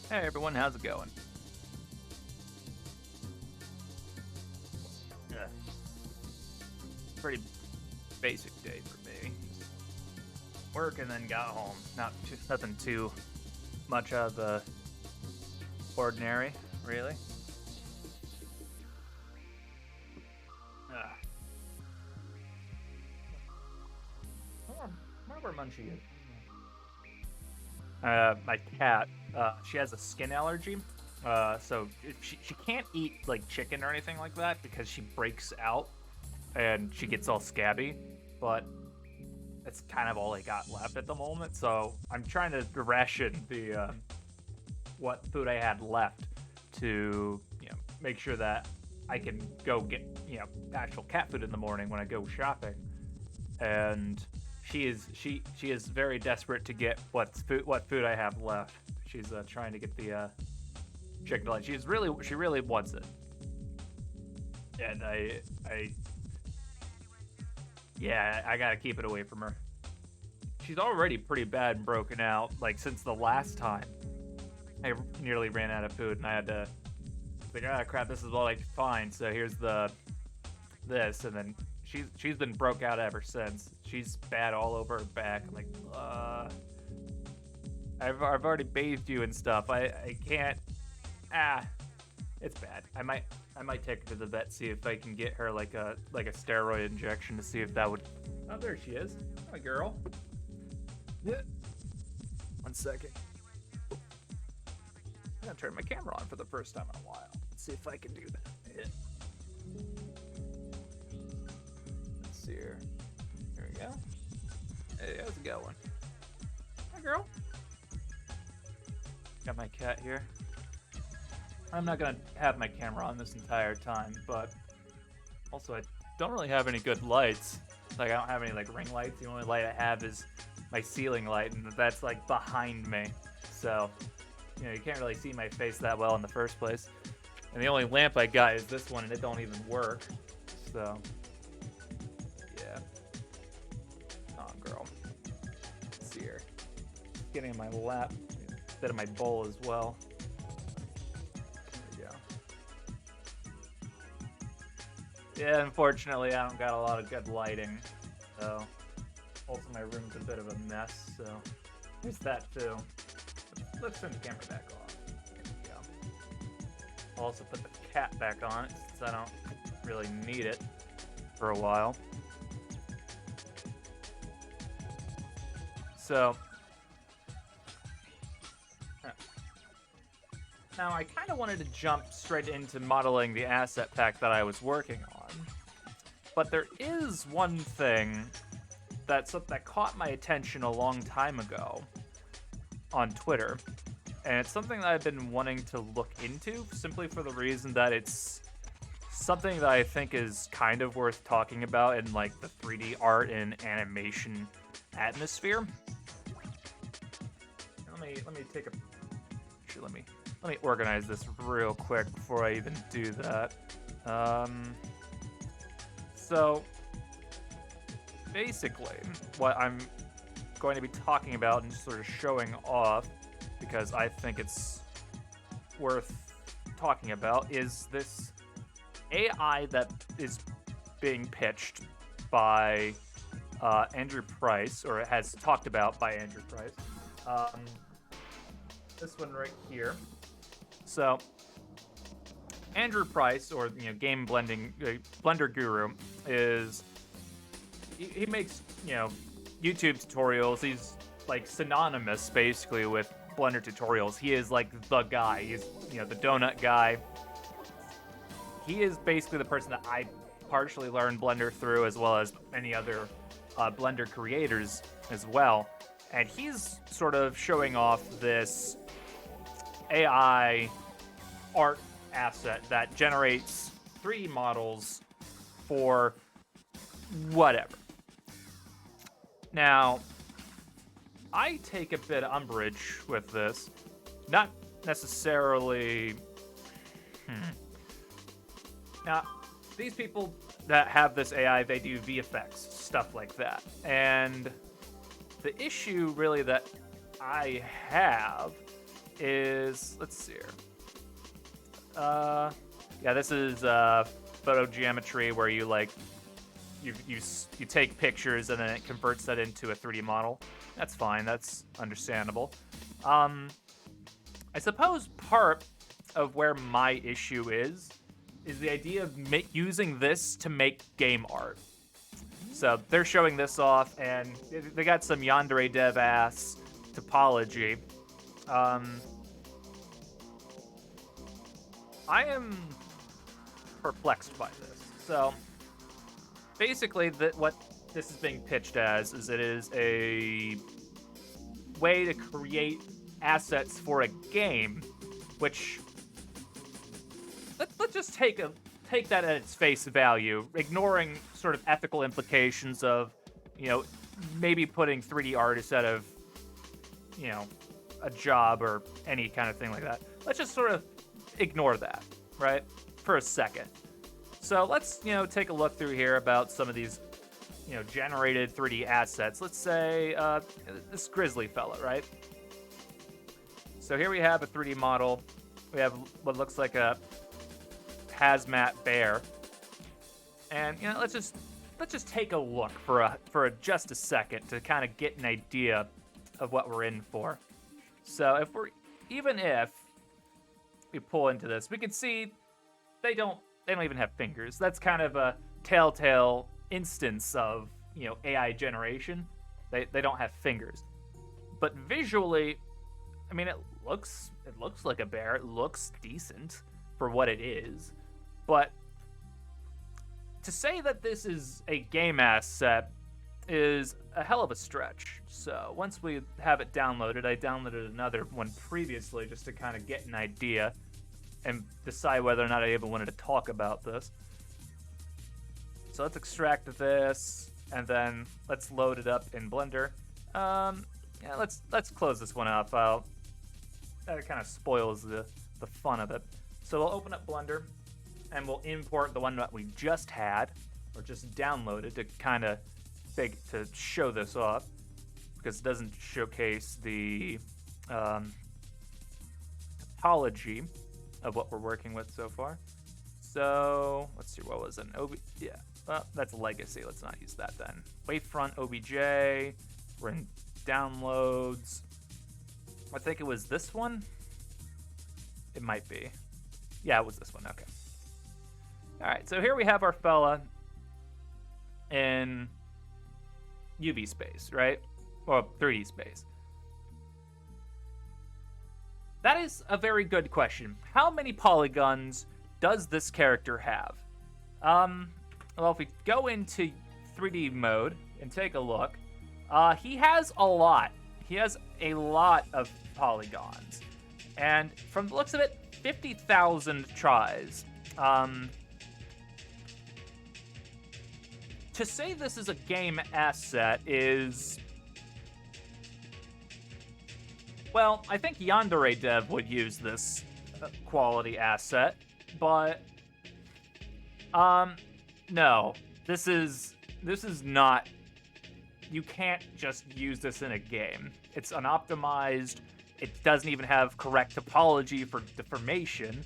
Hey everyone, how's it going? Yeah, pretty basic day for me. Work and then got home. Nothing too much out of the ordinary, really. Uh, where Munchie is? My cat. She has a skin allergy. So she can't eat like chicken or anything like that because she breaks out and she gets all scabby. But that's kind of all I got left at the moment. So I'm trying to ration the what food I had left to make sure that I can go get actual cat food in the morning when I go shopping. And she is very desperate to get what food I have left. She's trying to get the chicken delight. She really wants it, and I yeah, I gotta keep it away from her. She's already pretty bad and broken out. Like since the last time, I nearly ran out of food, and I had to like, ah, crap, this is all I can find. So here's this, and then she's been broke out ever since. She's bad all over her back. I'm like, I've already bathed you and stuff. I can't. Ah, it's bad. I might take her to the vet, see if I can get her like a steroid injection to see if that would. Oh, there she is. Hi, girl. Yeah. 1 second. I'm gonna turn my camera on for the first time in a while. Let's see if I can do that. Yeah. Let's see here. Here we go. Hey, how's it going? Hi, girl. Got my cat here. I'm not gonna have my camera on this entire time, but also I don't really have any good lights. Like I don't have any like ring lights. The only light I have is my ceiling light, and that's like behind me. So you can't really see my face that well in the first place. And the only lamp I got is this one, and it don't even work. So yeah. Oh, girl. Let's see here. Getting in my lap instead of my bowl as well. There we go. Yeah, unfortunately, I don't got a lot of good lighting. So also my room's a bit of a mess. So there's that too. Let's turn the camera back off. There we go. I'll also put the cat back on it since I don't really need it for a while. So now I kind of wanted to jump straight into modeling the asset pack that I was working on. But there is one thing that caught my attention a long time ago on Twitter. And it's something that I've been wanting to look into simply for the reason that it's something that I think is kind of worth talking about in like the 3D art and animation atmosphere. Let me take a actually let me organize this real quick before I even do that. So basically what I'm going to be talking about and sort of showing off, because I think it's worth talking about, is this AI that is being pitched by Andrew Price, or it has talked about by Andrew Price. This one right here. So Andrew Price, or game blender guru, is he makes YouTube tutorials. He's like synonymous basically with Blender tutorials. He is like the guy. He's the donut guy. He is basically the person that I partially learned Blender through, as well as many other Blender creators as well. And he's sort of showing off this AI art asset that generates 3D models for whatever. Now, I take a bit of umbrage with this. Not necessarily. Now, these people that have this AI, they do VFX, stuff like that. And the issue really that I have is, let's see here. Yeah, this is photogeometry where you like you take pictures and then it converts that into a 3D model. That's fine. That's understandable. I suppose part of where my issue is the idea of using this to make game art. So they're showing this off, and they got some Yandere dev ass topology. I am perplexed by this. So basically, what this is being pitched as is it is a way to create assets for a game, which let's just take that at its face value, ignoring sort of ethical implications of, maybe putting 3D artists out of, a job or any kind of thing like that. Let's just sort of ignore that, right, for a second. So let's, take a look through here about some of these, generated 3D assets. Let's say this grizzly fella, right? So here we have a 3D model. We have what looks like a hazmat bear, and let's just take a look for just a second to kind of get an idea of what we're in for. So if we pull into this, we can see they don't even have fingers. That's kind of a telltale instance of AI generation. They don't have fingers, but visually, I mean, it looks like a bear. It looks decent for what it is. But to say that this is a game asset is a hell of a stretch. So once we have it downloaded, I downloaded another one previously just to kind of get an idea and decide whether or not I even wanted to talk about this. So let's extract this, and then let's load it up in Blender. Yeah, let's close this one up. That kind of spoils the fun of it. So we'll open up Blender, and we'll import the one that we just had, or just downloaded to kind of to show this off, because it doesn't showcase the topology of what we're working with so far. So let's see, what was it? Yeah, well, that's legacy. Let's not use that then. Wavefront OBJ. We're in downloads. I think it was this one. It might be. Yeah, it was this one. Okay. All right, so here we have our fella in UV space, right? Or 3D space. That is a very good question. How many polygons does this character have? Well, if we go into 3D mode and take a look, he has a lot. He has a lot of polygons. And from the looks of it, 50,000 tries. To say this is a game asset is... Well, I think Yandere Dev would use this quality asset, but... no. This is not... You can't just use this in a game. It's unoptimized. It doesn't even have correct topology for deformation.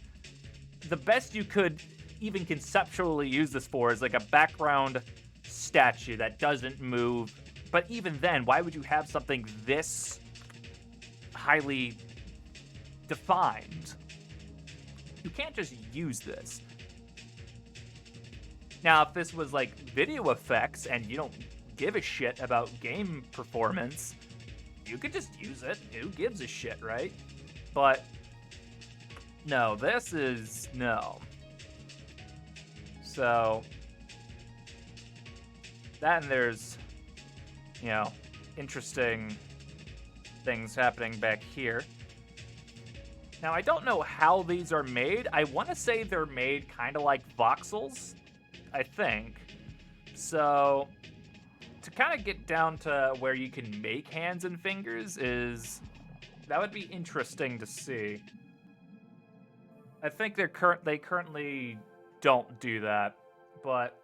The best you could even conceptually use this for is like a background statue that doesn't move. But even then, why would you have something this highly defined? You can't just use this. Now, if this was like video effects and you don't give a shit about game performance, you could just use it. Who gives a shit, right? But no, this is no. So that, and there's, interesting things happening back here. Now, I don't know how these are made. I want to say they're made kind of like voxels, I think. So to kind of get down to where you can make hands and fingers that would be interesting to see. I think they currently don't do that, but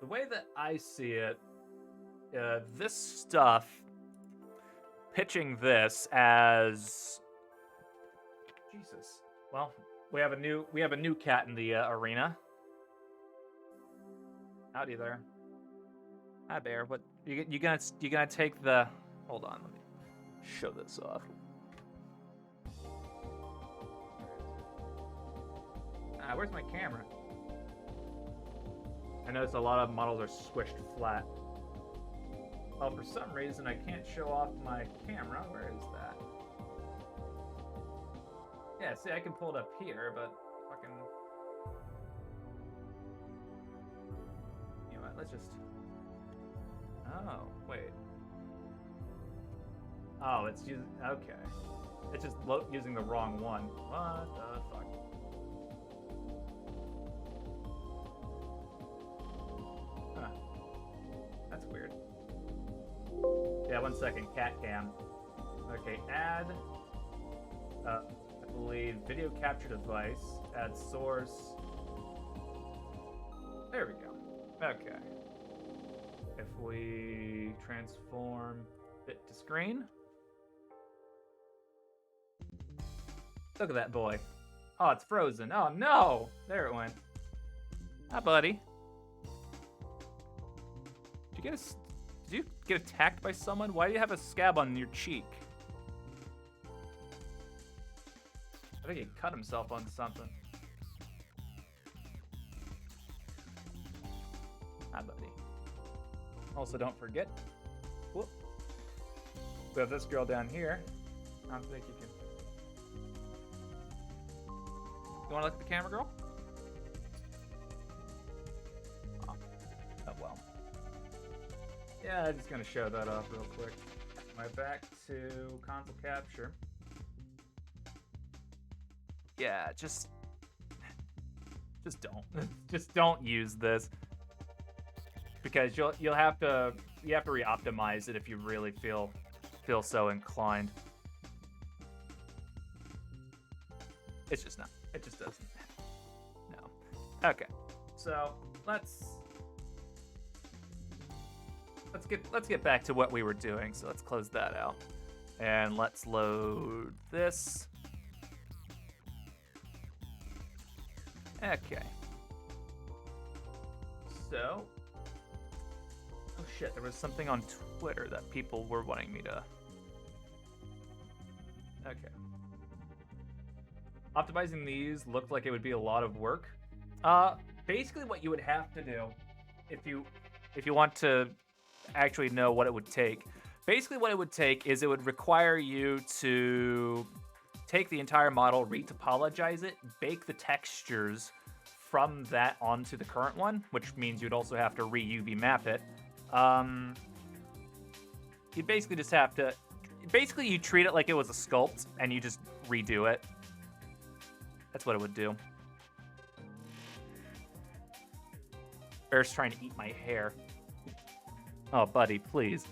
the way that I see it, this stuff pitching this as Jesus. Well, we have a new cat in the arena. Howdy there. Hi, Bear. What you gonna take the? Hold on, let me show this off. Where's my camera? I noticed a lot of models are squished flat. Oh, for some reason I can't show off my camera. Where is that? Yeah, see, I can pull it up here, but fucking. You know what? Let's just. Oh, wait. Oh, it's using. Okay. It's just using the wrong one. What the fuck? Huh. That's weird. Yeah, 1 second. Cat cam. Okay, add. I believe video capture device. Add source. There we go. Okay. If we transform bit to screen. Look at that boy. Oh, it's frozen. Oh no! There it went. Hi, buddy. Did you get attacked by someone? Why do you have a scab on your cheek? I think he cut himself on something. Hi, buddy. Also, don't forget. Whoop. We have this girl down here. I don't think you can. You want to look at the camera, girl? Oh well. Yeah, I'm just gonna show that off real quick. Am I back to console capture? Yeah, just don't. Just don't use this. Because you have to re-optimize it if you really feel so inclined. It's just not. It just doesn't. No. Okay. So let's get back to what we were doing. So let's close that out. And let's load this. Okay. So, oh shit, there was something on Twitter that people were wanting me to. Okay. Optimizing these looked like it would be a lot of work. Basically what you would have to do if you want to actually know what it would take. Basically what it would take is it would require you to take the entire model, retopologize it, bake the textures from that onto the current one, which means you'd also have to re-UV map it. You basically just have to... Basically, you treat it like it was a sculpt, and you just redo it. That's what it would do. Bear's trying to eat my hair. Oh, buddy, please.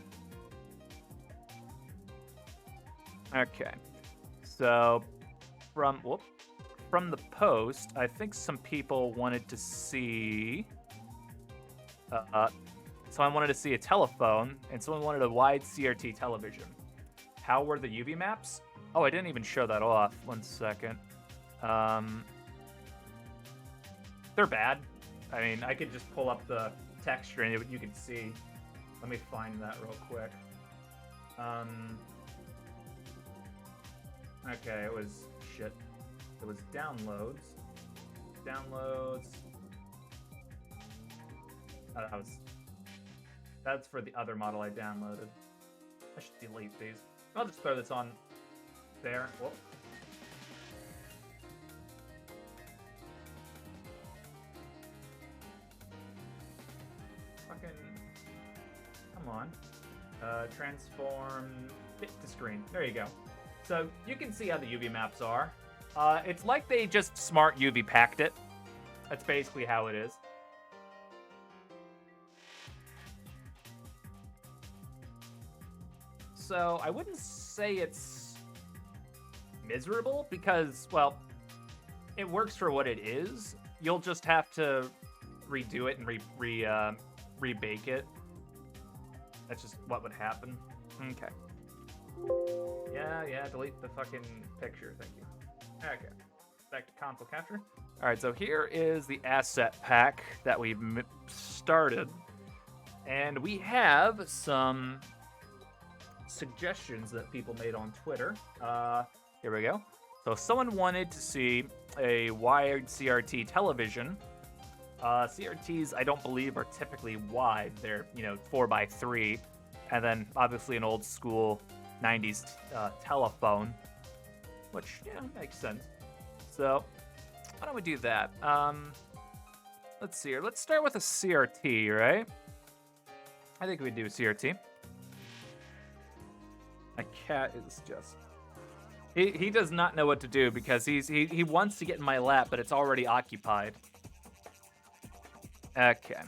Okay. So, from the post, I think some people wanted to see... someone wanted to see a telephone, and someone wanted a wide CRT television. How were the UV maps? Oh, I didn't even show that off. 1 second. They're bad. I mean, I could just pull up the texture and you can see. Let me find that real quick. Okay, it was shit. It was downloads. That's for the other model I downloaded. I should delete these. I'll just throw this on there. Whoop. Fucking... Come on. Transform bit to screen. There you go. So you can see how the UV maps are. It's like they just smart UV packed it. That's basically how it is. So I wouldn't say it's miserable because, well, it works for what it is. You'll just have to redo it and rebake it. That's just what would happen. Okay. Yeah, delete the fucking picture, thank you. Okay, back to console capture. All right, so here is the asset pack that we started, and we have some suggestions that people made on Twitter. Here we go. So someone wanted to see a wired CRT television. CRTs, I don't believe, are typically wide. They're 4x3, and then obviously an old school 90s telephone, which makes sense. So why don't we do that? Let's see here. Let's start with a CRT, right? I think we do a CRT. My cat is just... He does not know what to do because he wants to get in my lap, but it's already occupied. Okay.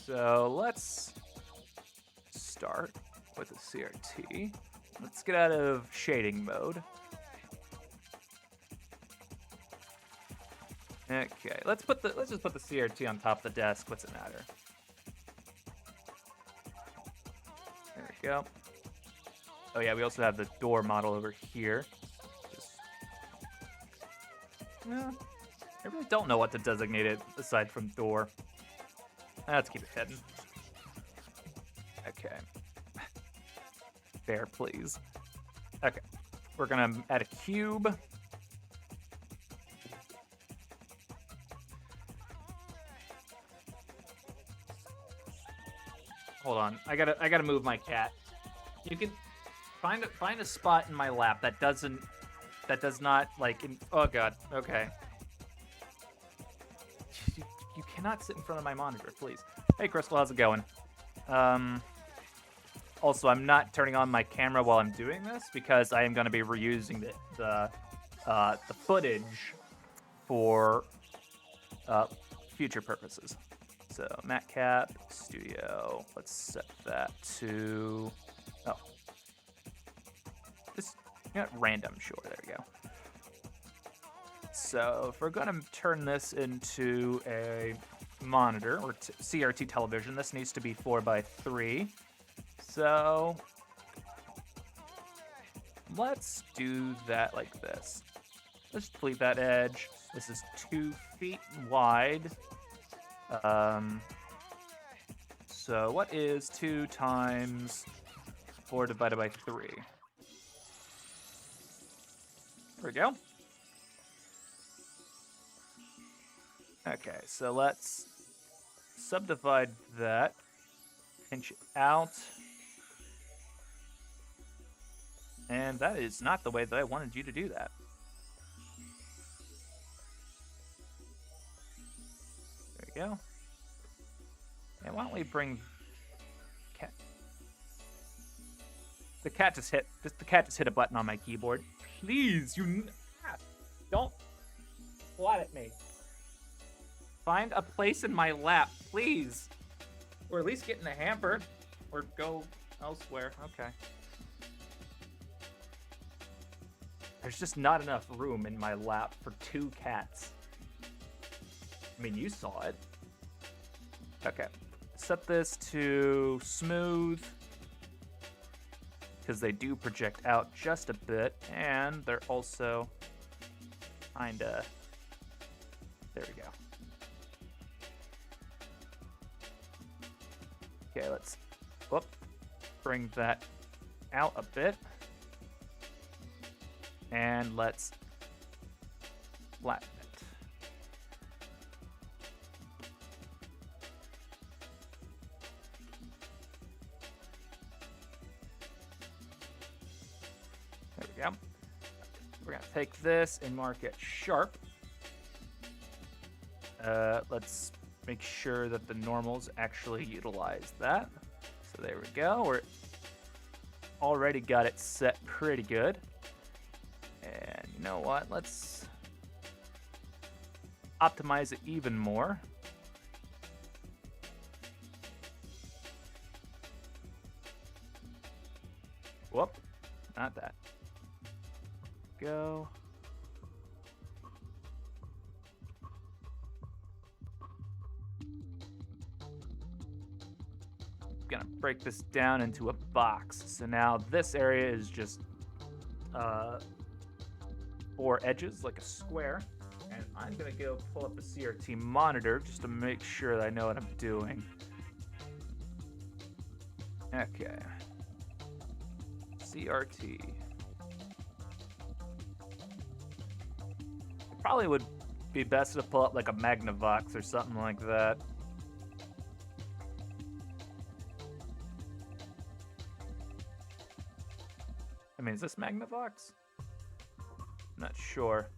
So let's start with a CRT. Let's get out of shading mode. Okay, let's just put the CRT on top of the desk. What's it matter? There we go. Oh yeah, we also have the door model over here. I really don't know what to designate it aside from door. Let's keep it hidden. Okay. Fair, please. Okay. We're gonna add a cube. Hold on. I gotta move my cat. You can find a spot in my lap that does not like. Oh god. Okay. You cannot sit in front of my monitor, please. Hey, Crystal, how's it going? Also, I'm not turning on my camera while I'm doing this because I am going to be reusing the footage for future purposes. So, Matcap Studio. Let's set that to just random. Sure, there we go. So if we're going to turn this into a monitor or CRT television, this needs to be 4x3. So let's do that like this. Let's delete that edge. This is 2 feet wide. So what is 2 times 4 divided by 3? There we go. Okay, so let's subdivide that, pinch it out, and that is not the way that I wanted you to do that. There we go. And why don't we bring cat? The cat just hit a button on my keyboard. Please, don't swat at me. Find a place in my lap, please. Or at least get in the hamper. Or go elsewhere. Okay. There's just not enough room in my lap for 2 cats. I mean, you saw it. Okay. Set this to smooth. Because they do project out just a bit. And they're also kinda... There we go. Okay, let's bring that out a bit. And let's flatten it. There we go. We're going to take this and mark it sharp. Let's make sure that the normals actually utilize that. So there we go. We're already got it set pretty good. And you know what? Let's optimize it even more. Whoop, not that. Go. Gonna break this down into a box. So now this area is just 4 edges like a square. And I'm gonna go pull up the CRT monitor just to make sure that I know what I'm doing. Okay. CRT. It probably would be best to pull up like a Magnavox or something like that. I mean, is this Magnavox? I'm not sure.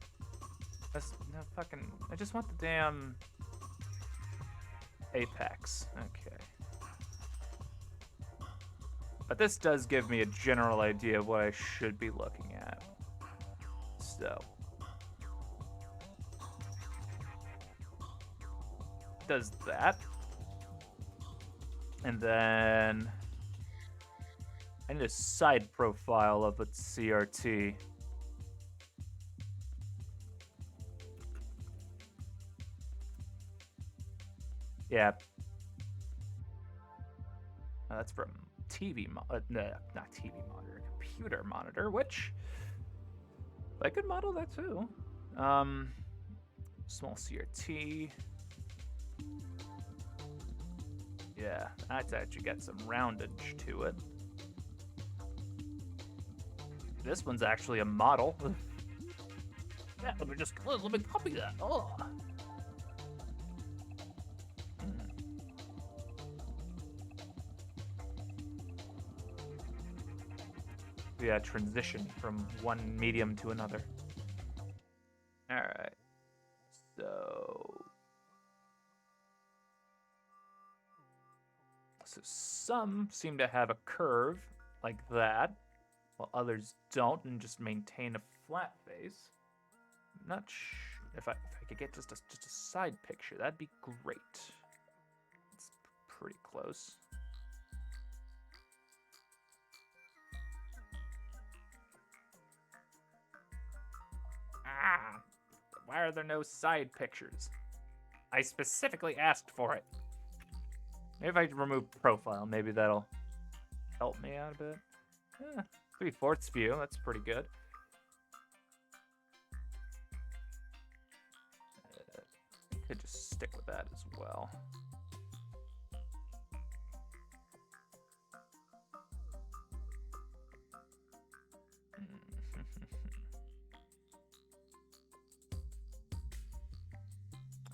That's no fucking. I just want the damn Apex. Okay. But this does give me a general idea of what I should be looking at. So. Does that. And then I need a side profile of a CRT. Yeah. That's from TV no, not TV monitor, computer monitor, which I could model that too. Small CRT. Yeah, that's actually got some roundage to it. This one's actually a model. Yeah, let me copy that. Oh. Yeah, transition from one medium to another. All right. So some seem to have a curve like that, while others don't and just maintain a flat face. I'm not sure if I could get just a side picture, that'd be great. It's pretty close. Ah, why are there no side pictures? I specifically asked for it. Maybe if I remove profile, maybe that'll help me out a bit. Yeah, 3/4 view, that's pretty good. Could just stick with that as well.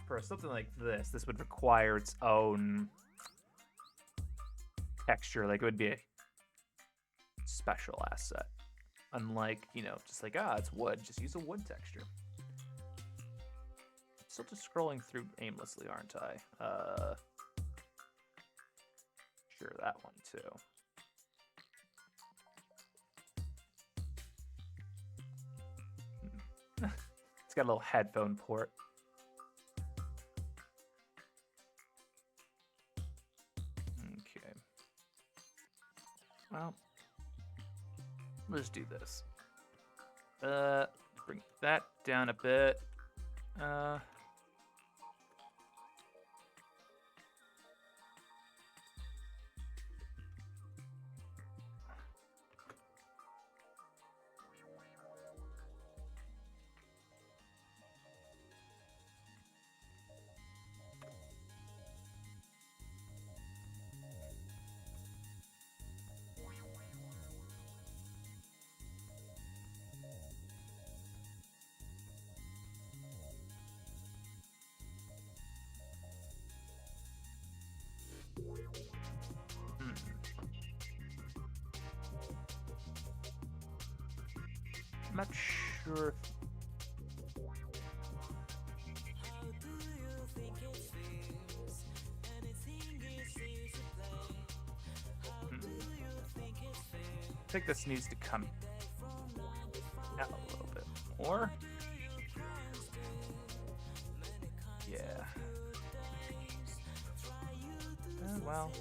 For something like this would require its own texture. Like, it would be a special asset. Unlike, you know, just like, it's wood. Just use a wood texture. I'm still just scrolling through aimlessly, aren't I? Sure, that one too. It's got a little headphone port. Okay. Well, let's do this. Bring that down a bit. I'm not sure. I think this needs to come out a little bit more. Yeah. Well,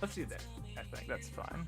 let's do that. I think that's fine.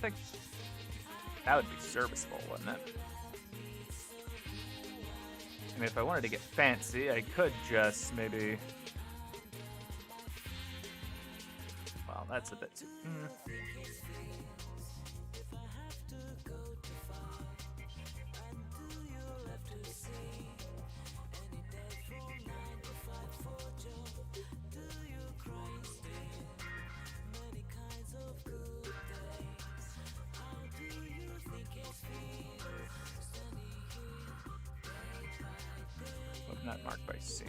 think that would be serviceable, wouldn't it? I mean, if I wanted to get fancy, I could just maybe... Well, that's a bit too... Not marked by seam.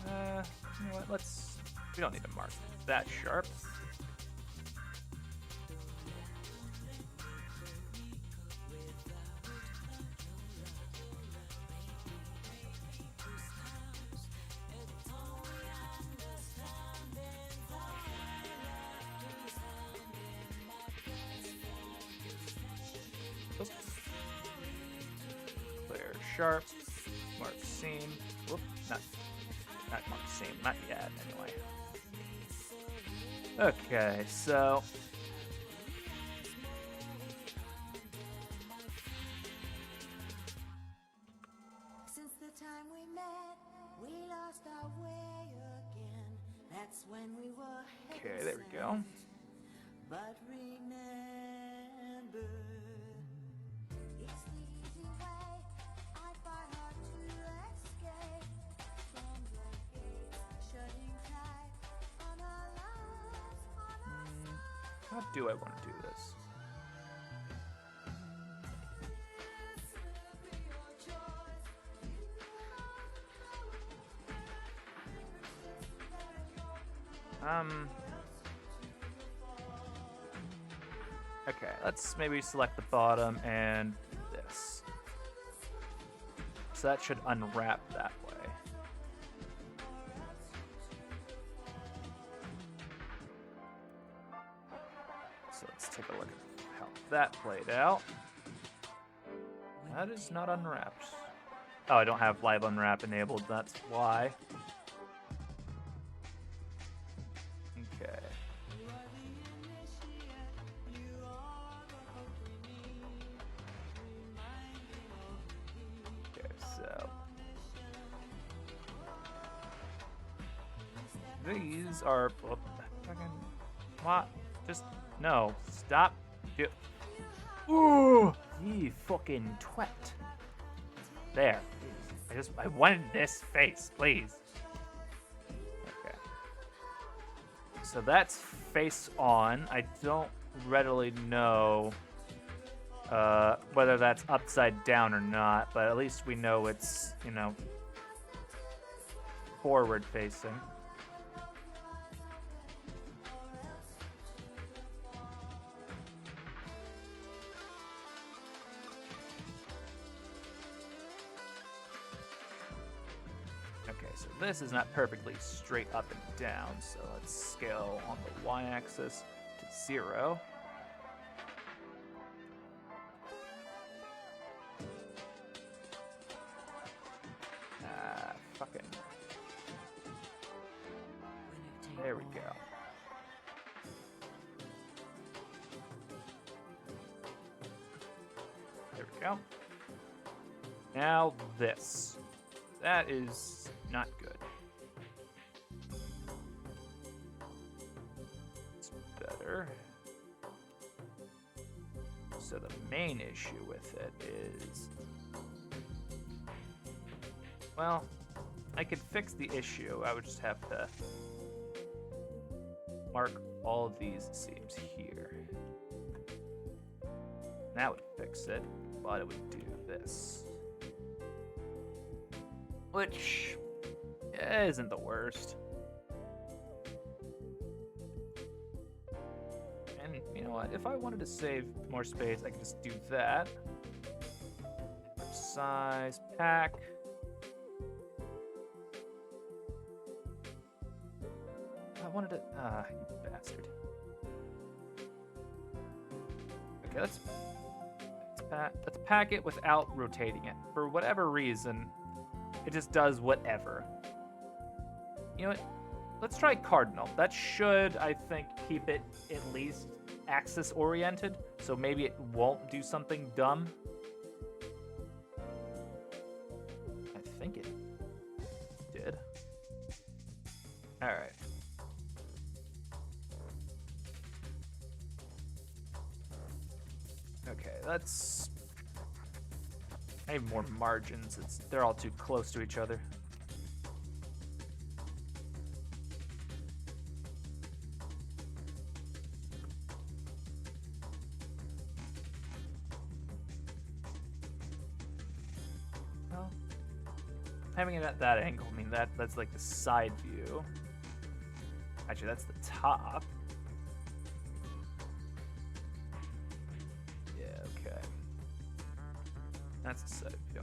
You know what? We don't need to mark that sharp. Clear sharp. Mark seam. Whoop, not mark seam. Not yet, anyway. Okay, so since the time we met, we lost our way again. That's when we were okay, there we go. But remember, it's the easy way. I fight hard to escape from the gates, shutting tight on our lives, on our How do I want to do this? Okay, let's maybe select the bottom and this. So that should unwrap that way. So let's take a look at how that played out. That is not unwrapped. Oh, I don't have live unwrap enabled, that's why. Okay. Okay, so these are fucking what? Just no. Stop. Ooh, you fucking twat. There. I wanted this face, please. Okay. So that's face on. I don't readily know whether that's upside down or not, but at least we know it's, you know, forward facing. Okay, so this is not perfectly straight up and down, so let's scale on the y-axis to 0. Fucking. There we go. There we go. Now this. That is not good. It's better. So the main issue with it is, well, I could fix the issue. I would just have to mark all of these seams here. That would fix it, but it would do this. Which isn't the worst. And you know what? If I wanted to save more space, I could just do that. Size, pack. I wanted to. You bastard. Okay, let's pack it without rotating it. For whatever reason, it just does whatever. You know what? let's try cardinal. That should, I think, keep it at least axis oriented. So maybe it won't do something dumb. I think it did. All right. Okay, let's. I need more margins. They're all too close to each other. Well, having it at that angle, I mean that's like the side view. Actually, that's the top. Yeah, okay. That's a side view.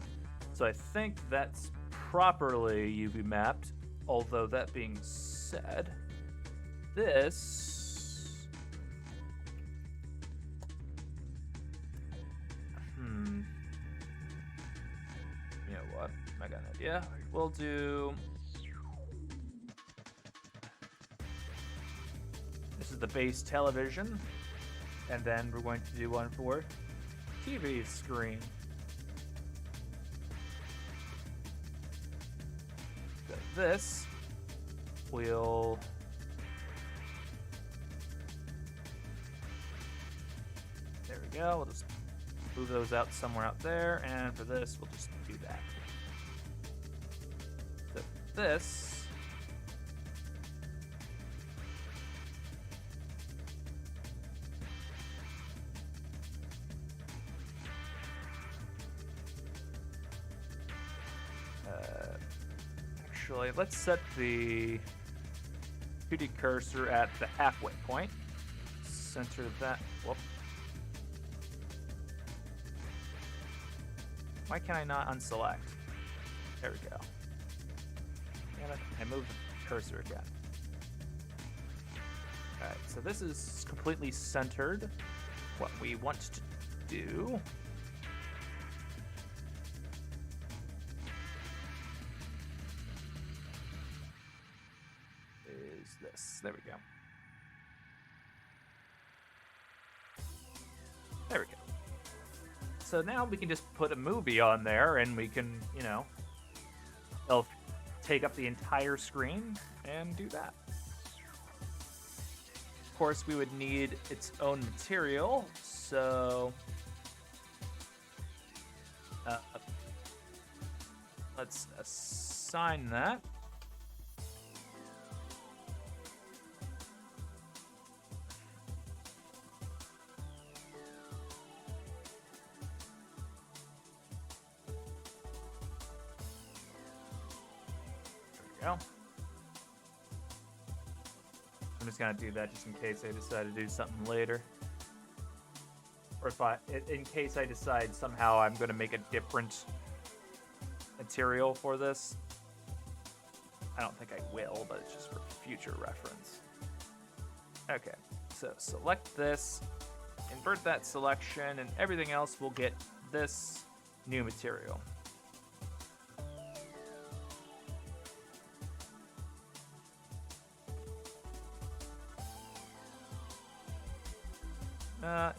So I think that's properly UV mapped. Although that being said, this. You know what? I got an idea. We'll do. This is the base television. And then we're going to do one for TV screen. So this will. There we go. We'll just move those out somewhere out there. And for this, we'll just do that. So this. Actually, let's set the 2D cursor at the halfway point. Center that. Whoop. Why can I not unselect? There we go. Damn it, I moved the cursor again. Alright, so this is completely centered. What we want to do. Is this. There we go. There we go. So now we can just put a movie on there and we can, you know, it'll take up the entire screen and do that. Of course, we would need its own material, so let's assign that. Go. I'm just gonna do that just in case I decide to do something later, or if in case I decide somehow I'm gonna make a different material for this. I don't think I will, but it's just for future reference. Okay, so select this, invert that selection, and everything else will get this new material.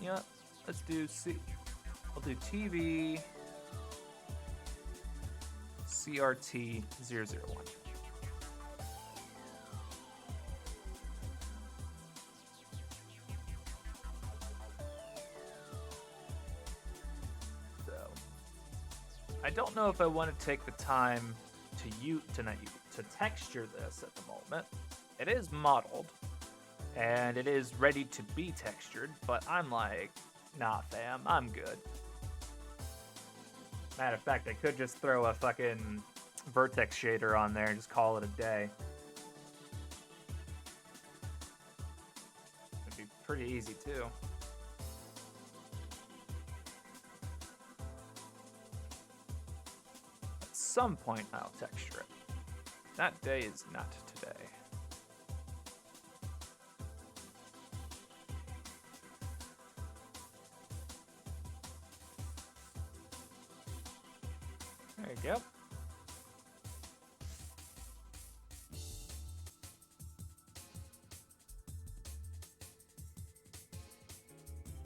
Yeah, let's do I'll do TV CRT 001. So I don't know if I want to take the time to texture this at the moment. It is modeled. And it is ready to be textured, but I'm like, nah, fam, I'm good. Matter of fact, I could just throw a fucking vertex shader on there and just call it a day. It'd be pretty easy, too. At some point, I'll texture it. That day is not today. There you go.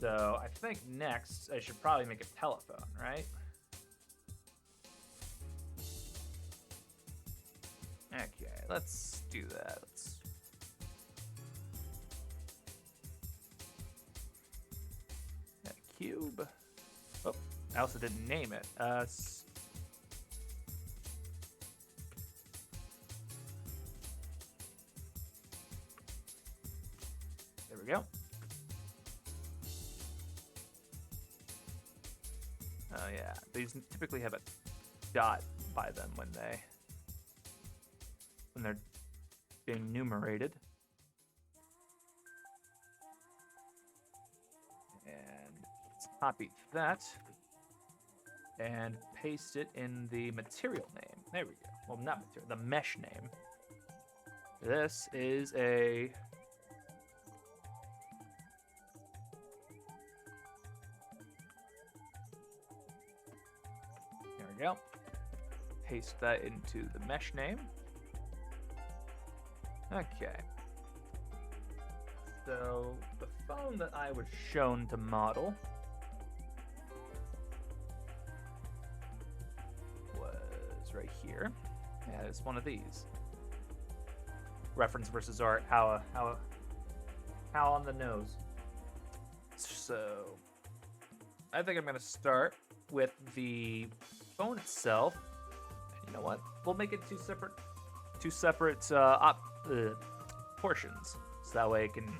So I think next I should probably make a telephone, right? Okay, let's do that. Let's... That cube. Oh, I also didn't name it. There we go. Oh yeah, these typically have a dot by them when they're being numerated. And let's copy that and paste it in the material name. There we go. Well, not material, the mesh name. This is a... There we go. Paste that into the mesh name. Okay. So the phone that I was shown to model was right here. Yeah, it's one of these. Reference versus art. How on the nose. So I think I'm gonna start with the phone itself. And you know what? We'll make it two separate portions, so that way it can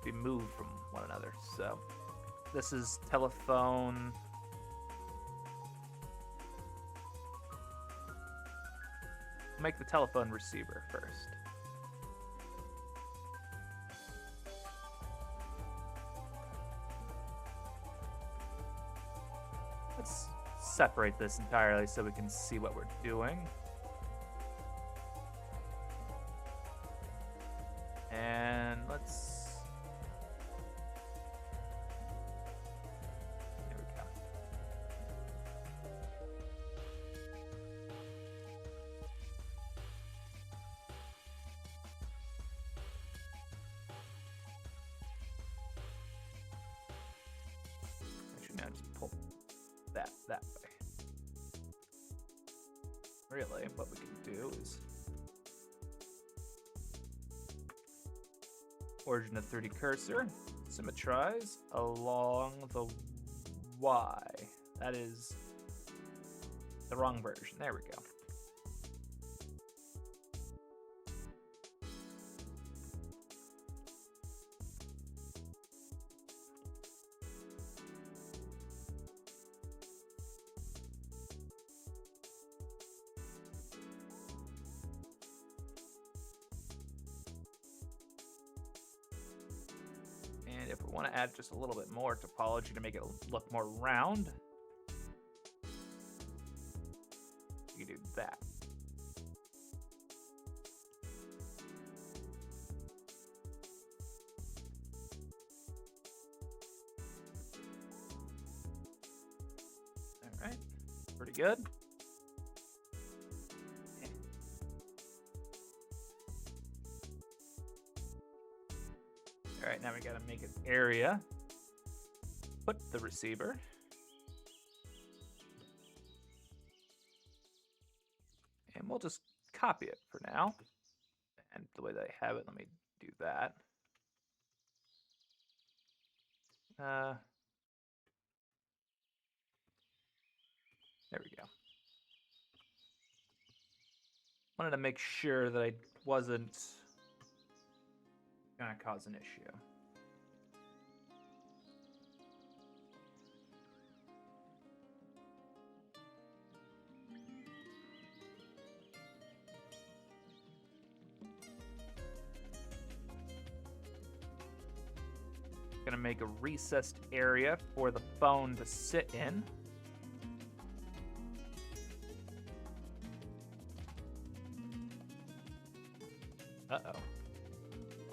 be moved from one another. So this is telephone. Make the telephone receiver first. Let's separate this entirely so we can see what we're doing. And let's... There we go. Actually, now just pull that way. Really, what we can do is origin of 3D cursor, symmetrize along the Y. That is the wrong version. There we go. And if we want to add just a little bit more topology to make it look more round, you can do that. All right, pretty good. All right, now we gotta make an area. Put the receiver. And we'll just copy it for now. And the way that I have it, let me do that. There we go. Wanted to make sure that I wasn't gonna cause an issue. Gonna make a recessed area for the phone to sit in. Uh-oh.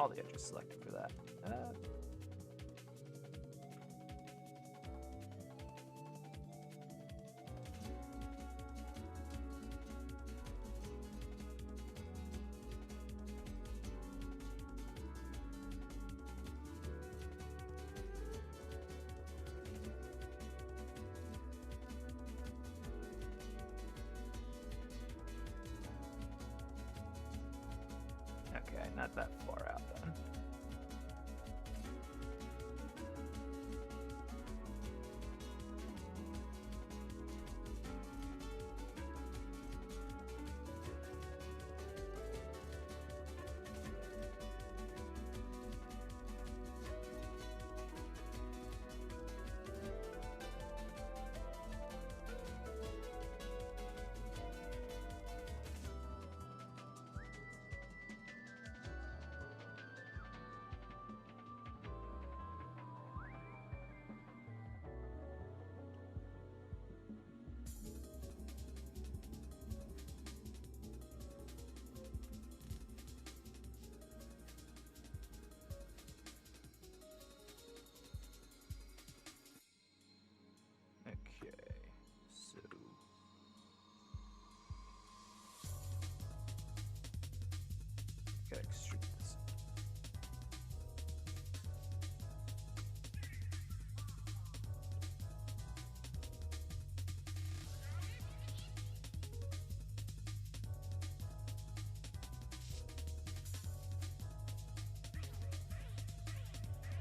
All the edges selected for that. not that far out then. Okay, so gotta extrude this.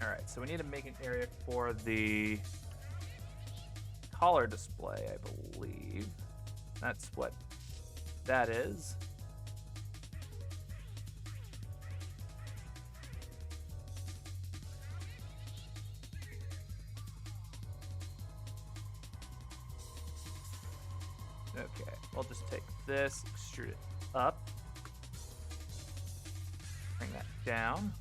All right, so we need to make an area for the collar display, I believe. That's what that is. Okay, we'll just take this, extrude it up, bring that down.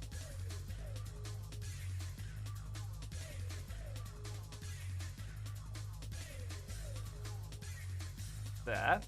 That.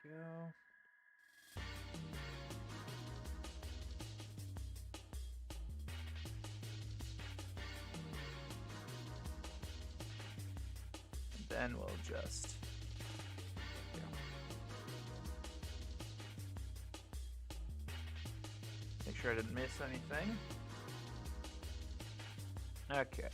Go. And then we'll just make sure I didn't miss anything. Okay.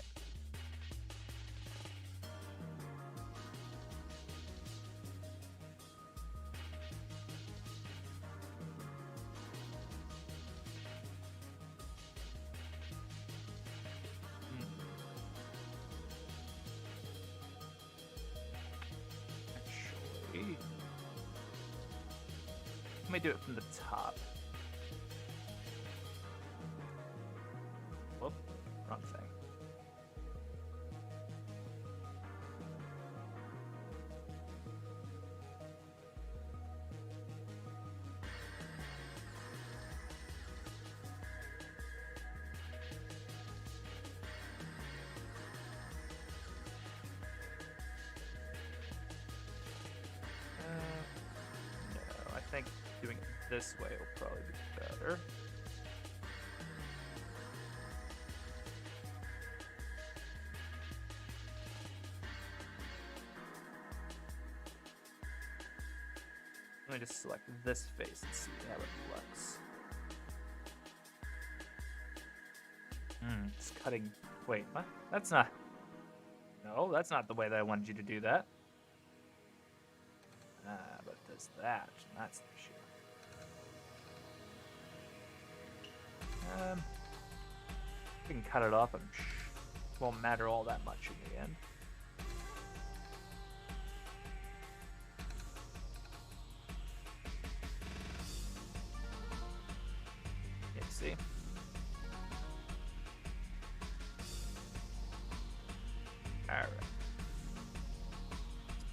Actually, let me do it from the top. Whoop, wrong thing. No, I think doing it this way will probably be better. Let me just select this face and see how it looks. It's cutting. Wait, what? That's not. No, that's not the way that I wanted you to do that. But it does that. That's the issue. We can cut it off. It won't matter all that much in the end. Yeah, see? Alright.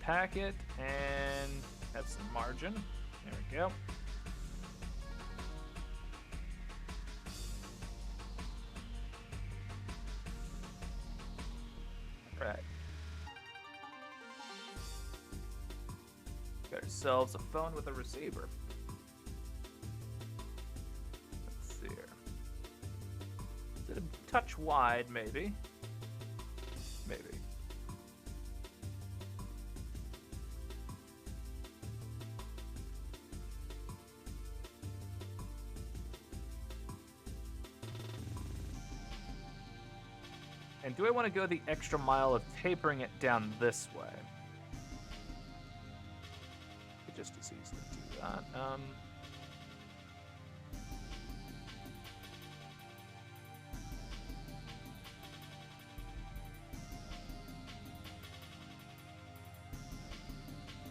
Pack it and have some margin. There we go. Right. Got ourselves a phone with a receiver. Let's see here. Is it a touch wide, maybe? Maybe. And do I want to go the extra mile of tapering it down this way? Could just as easily do that.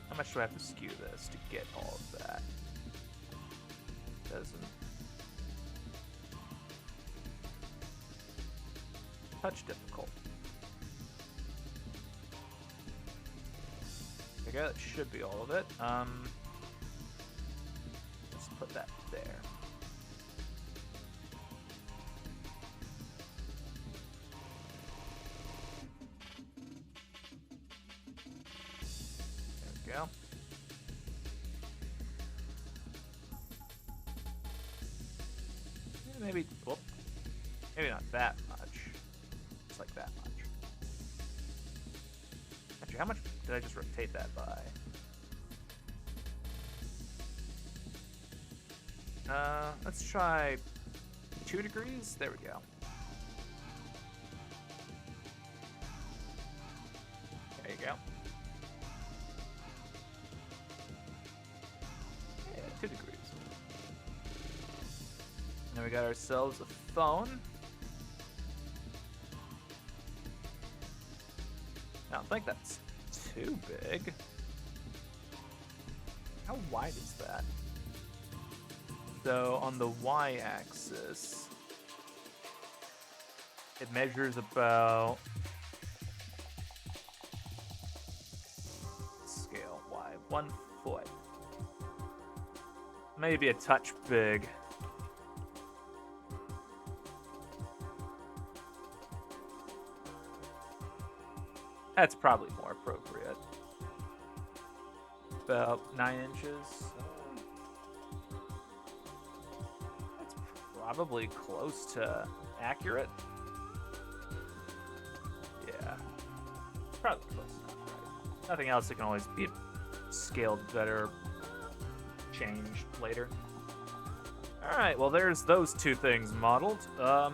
How much do I have to skew this to get all of that? Doesn't. Touch difficult. There we go, that should be all of it. Let's put that there. There we go. Maybe, whoop, maybe not that much. Just like that much. Actually, how much did I just rotate that by? Let's try 2 degrees. There we go. There you go. Yeah, 2 degrees. Now we got ourselves a phone. I don't think that's too big. How wide is that? So on the y-axis, it measures about, scale y, 1 foot. Maybe a touch big. That's probably more appropriate. About 9 inches. That's probably close to accurate. Yeah. Probably close enough, right? Nothing else that can always be scaled better, changed later. Alright, well there's those 2 things modeled. Now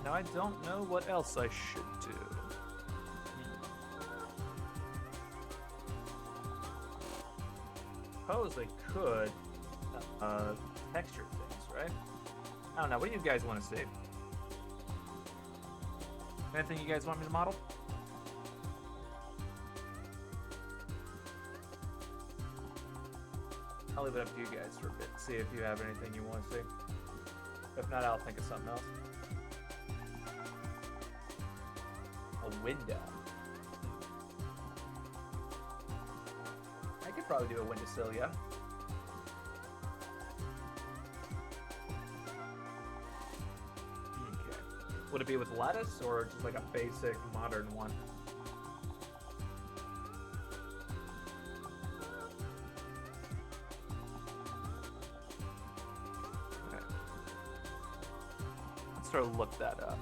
I don't know what else I should do. Suppose I could texture things, right? I don't know. What do you guys want to see? Anything you guys want me to model? I'll leave it up to you guys for a bit. See if you have anything you want to see. If not, I'll think of something else. A window. I could probably do a windowsill, yeah. Okay. Would it be with lettuce or just like a basic modern one? Okay. Let's sort of look that up.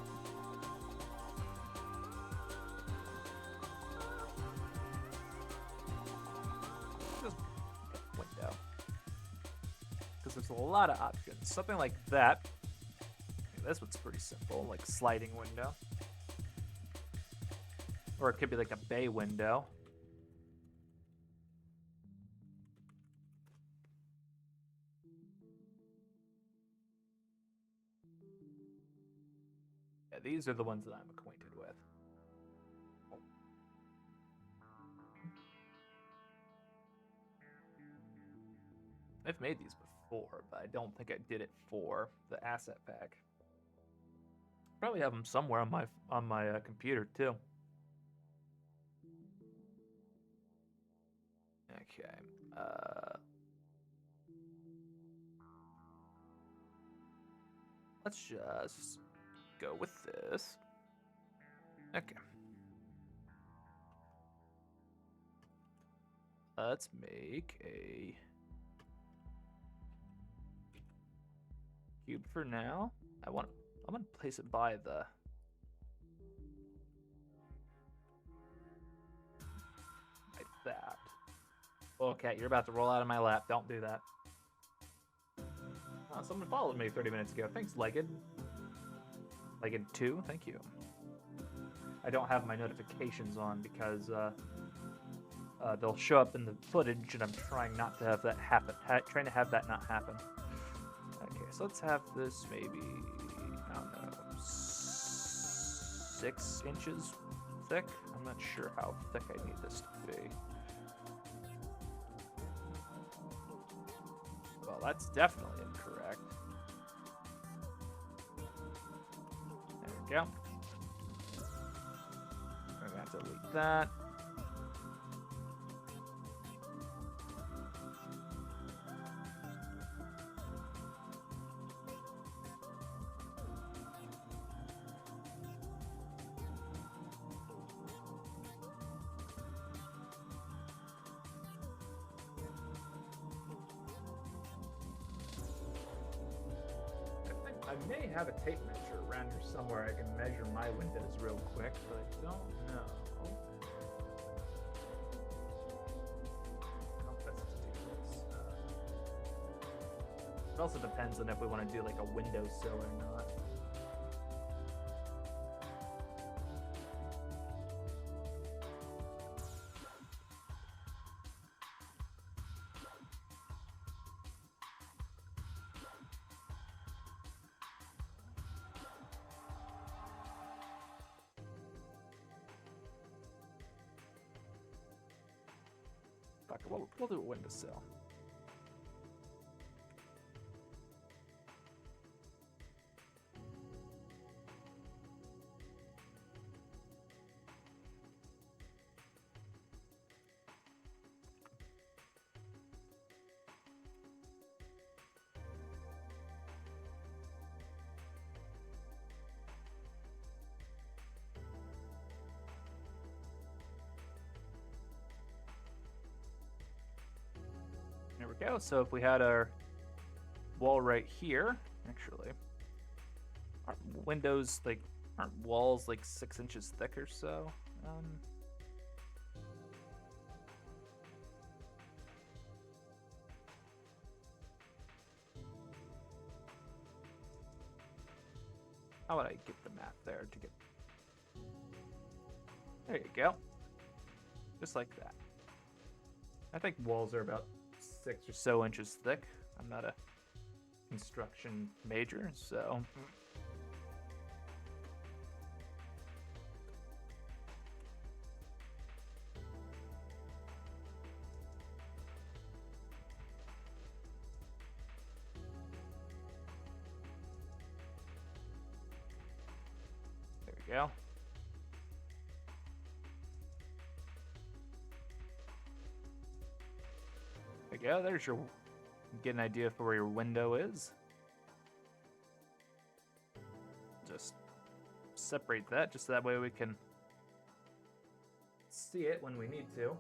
There's a lot of options. Something like that. Okay, this one's pretty simple, like sliding window. Or it could be like a bay window. Yeah, these are the ones that I'm acquainted with. I've made these before, but I don't think I did it for the asset pack. Probably have them somewhere on my computer too. Okay. Let's just go with this. Okay. Let's make a cube for now. I'm gonna place it by the like that. Oh, cat, you're about to roll out of my lap. Don't do that. Someone followed me 30 minutes ago. Thanks, Legged. Legged 2, thank you. I don't have my notifications on because they'll show up in the footage, and I'm trying not to have that happen. Trying to have that not happen. Okay, so let's have this maybe, I don't know, 6 inches thick. I'm not sure how thick I need this to be. Well, that's definitely incorrect. There we go. We're gonna have to delete that. I may have a tape measure around here somewhere. I can measure my windows real quick, but I don't know. Let's just do this. It also depends on if we want to do like a windowsill or not. Fuck it, we'll do a windowsill. There we go. So if we had our wall right here, actually, aren't windows like, aren't walls like 6 inches thick or so? How would I get the map there to get? There you go. Just like that. I think walls are about 6 or so inches thick. I'm not a construction major, so. There we go. There you go. There's your, get an idea for where your window is. Just separate that, just that way we can see it when we need to.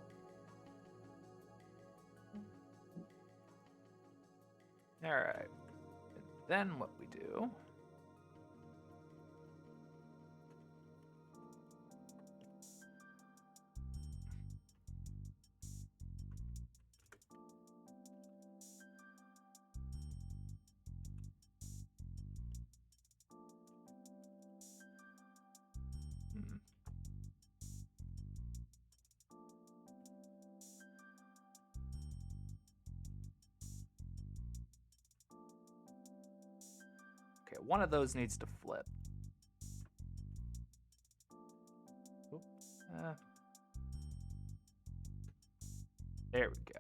All right. And then what we do. Okay, one of those needs to flip. Oop. There we go.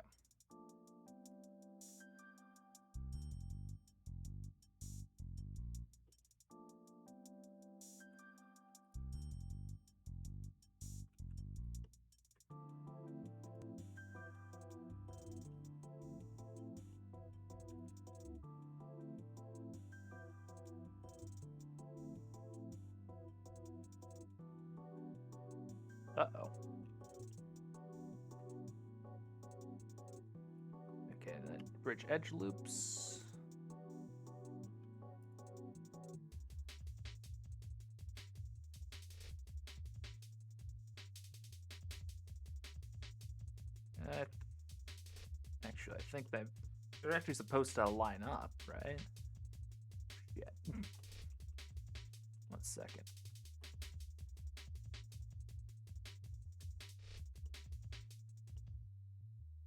Uh-oh. Okay, then bridge edge loops. Actually, I think they're actually supposed to line up, right? Yeah. 1 second.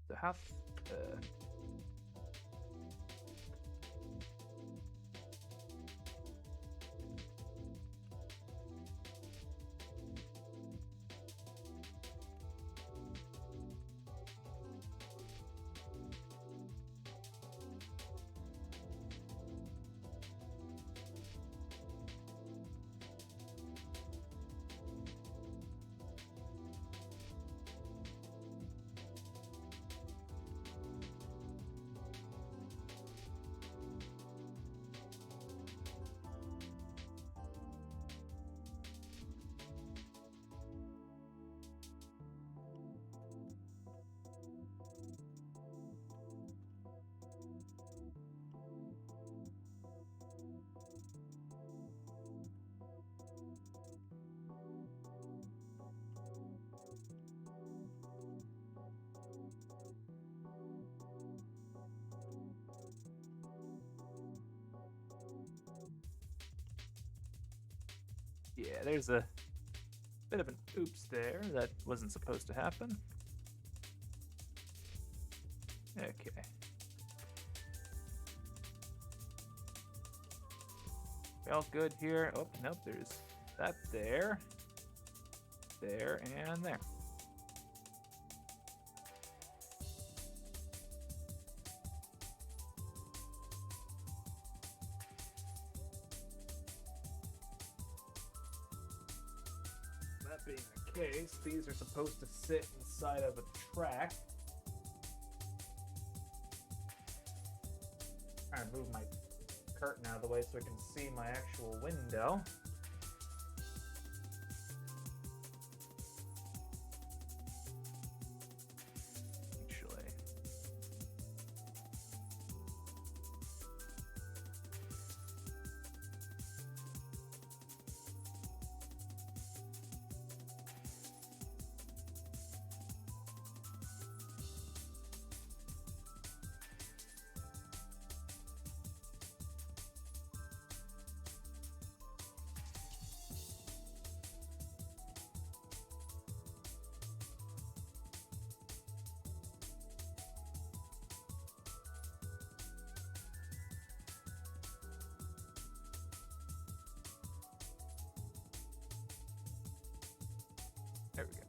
So how? Yeah, there's a bit of an oops there. That wasn't supposed to happen. Okay. We all good here? Oh, nope, there's that there, and there. That being the case, these are supposed to sit inside of a track. Trying to move my curtain out of the way so I can see my actual window. Actually. There we go.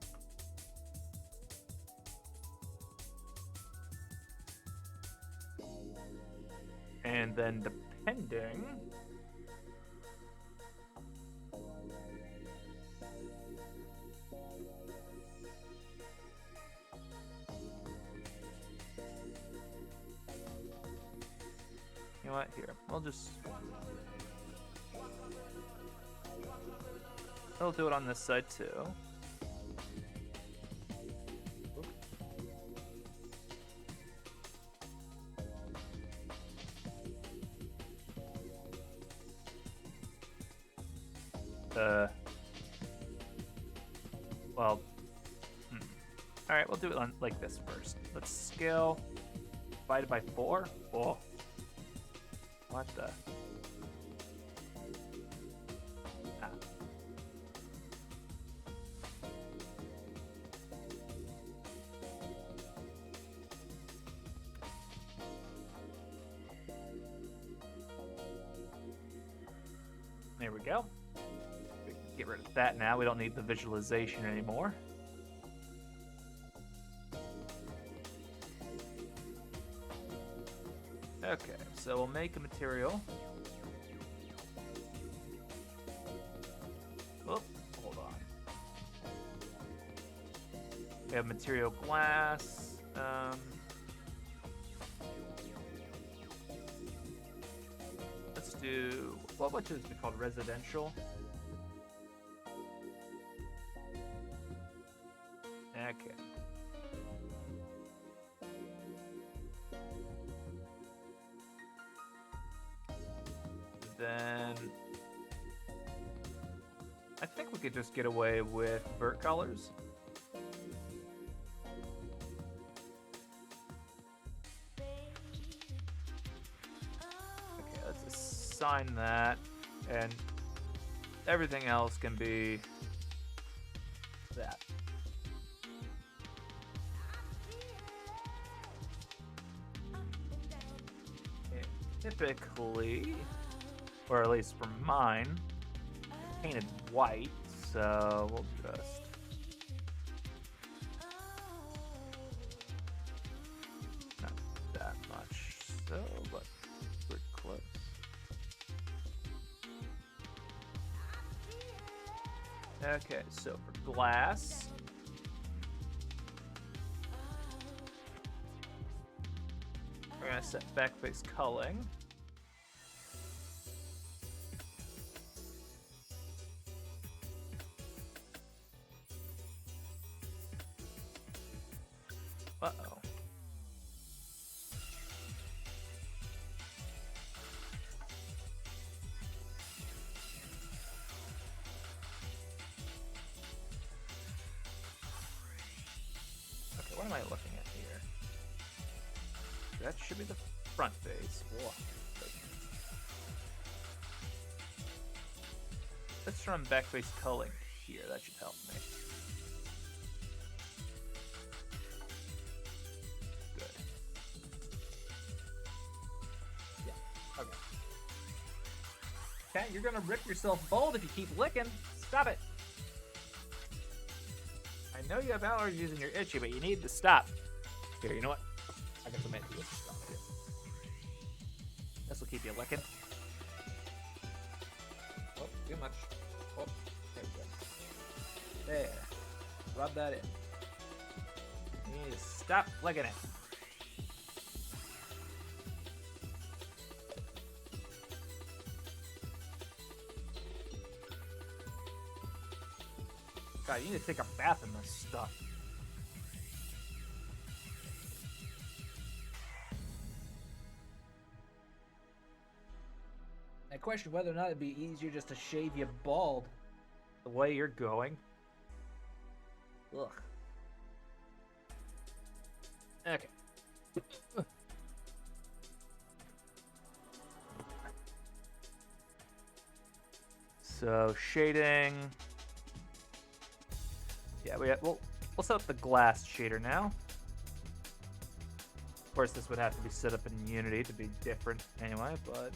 And then depending... You know what? Here, I'll do it on this side too. Well, all right, we'll do it on like this first. Let's scale divided by 4. Oh, what the? Ah. There we go. Get rid of that now. We don't need the visualization anymore. Okay, so we'll make a material. Oh, hold on. We have material glass. Let's do, what should this be called? Residential? Okay. then I think we could just get away with vert colors. Okay, let's assign that, and everything else can be that. And typically, or at least for mine, it's painted white, so we'll just not that much, so but we're close. Okay, so for glass, we're gonna set backface culling. Uh-oh. Okay, what am I looking at here? That should be the front face. Whoa. Let's run backface culling here. That should help me. Good. Yeah. Okay. Okay, you're gonna rip yourself bald if you keep licking. Stop it. I know you have allergies and you're itchy, but you need to stop. Here, you know what? I got some anti-itch stuff here. This will keep you licking. Oh, too much. Oh, there we go. There. Rub that in. You need to stop licking it. God, you need to take a bath in this stuff. I question whether or not it'd be easier just to shave you bald. The way you're going. Ugh. Okay. So shading. Yeah, we'll set up the glass shader now. Of course, this would have to be set up in Unity to be different anyway, but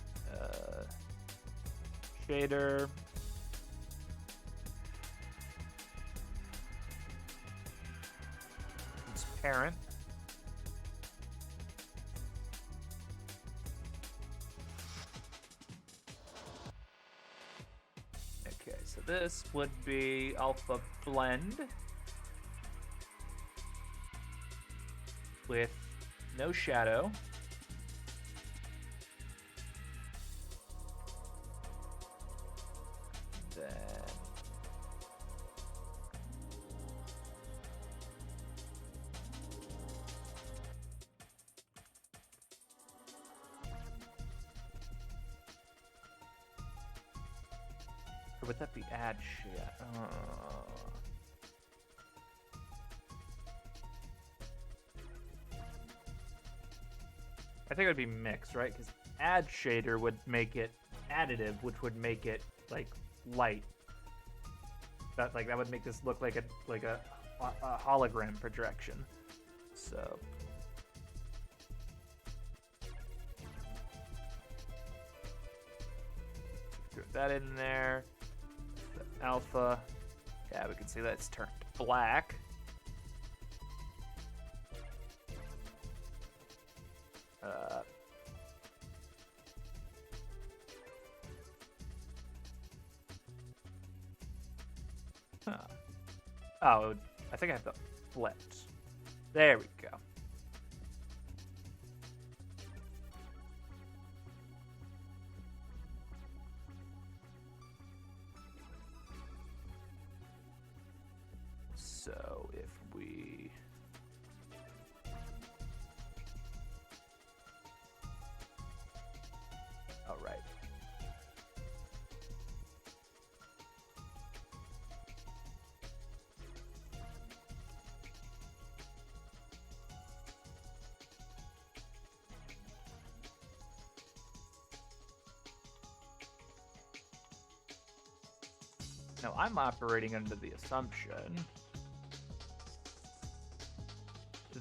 shader. It's parent. Okay, so this would be alpha blend with no shadow. Then or would that be add shit? I think it would be mixed, right? Because add shader would make it additive, which would make it like light. That would make this look like a hologram projection. So throw that in there. The alpha. Yeah, we can see that it's turned black. Oh, I think I have to flip. There we go. So if we all right. Now, I'm operating under the assumption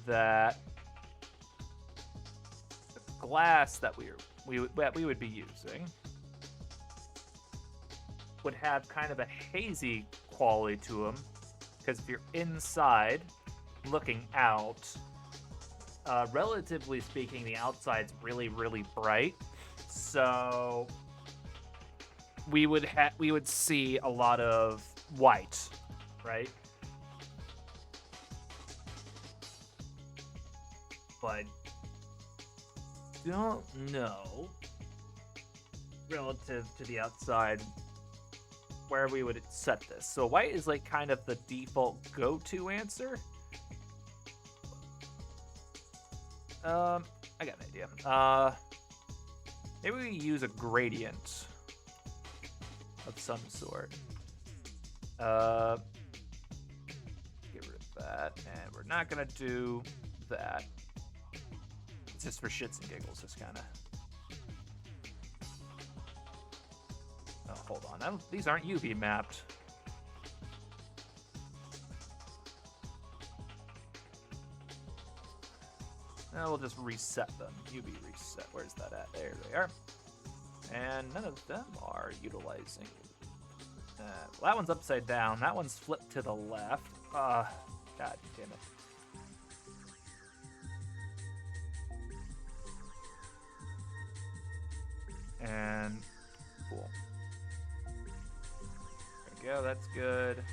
that the glass that we would be using would have kind of a hazy quality to them, because if you're inside looking out, relatively speaking, the outside's really, really bright. So we would see a lot of white, right? But don't know relative to the outside where we would set this. So white is like kind of the default go-to answer. I got an idea. Maybe we use a gradient of some sort. Get rid of that, and we're not gonna do that. It's just for shits and giggles, just kind of. Oh, hold on. These aren't UV mapped. Now we'll just reset them. UV reset. Where's that at? There they are. And none of them are utilizing. Well, that one's upside down. That one's flipped to the left. God damn it. And cool. There we go. That's good.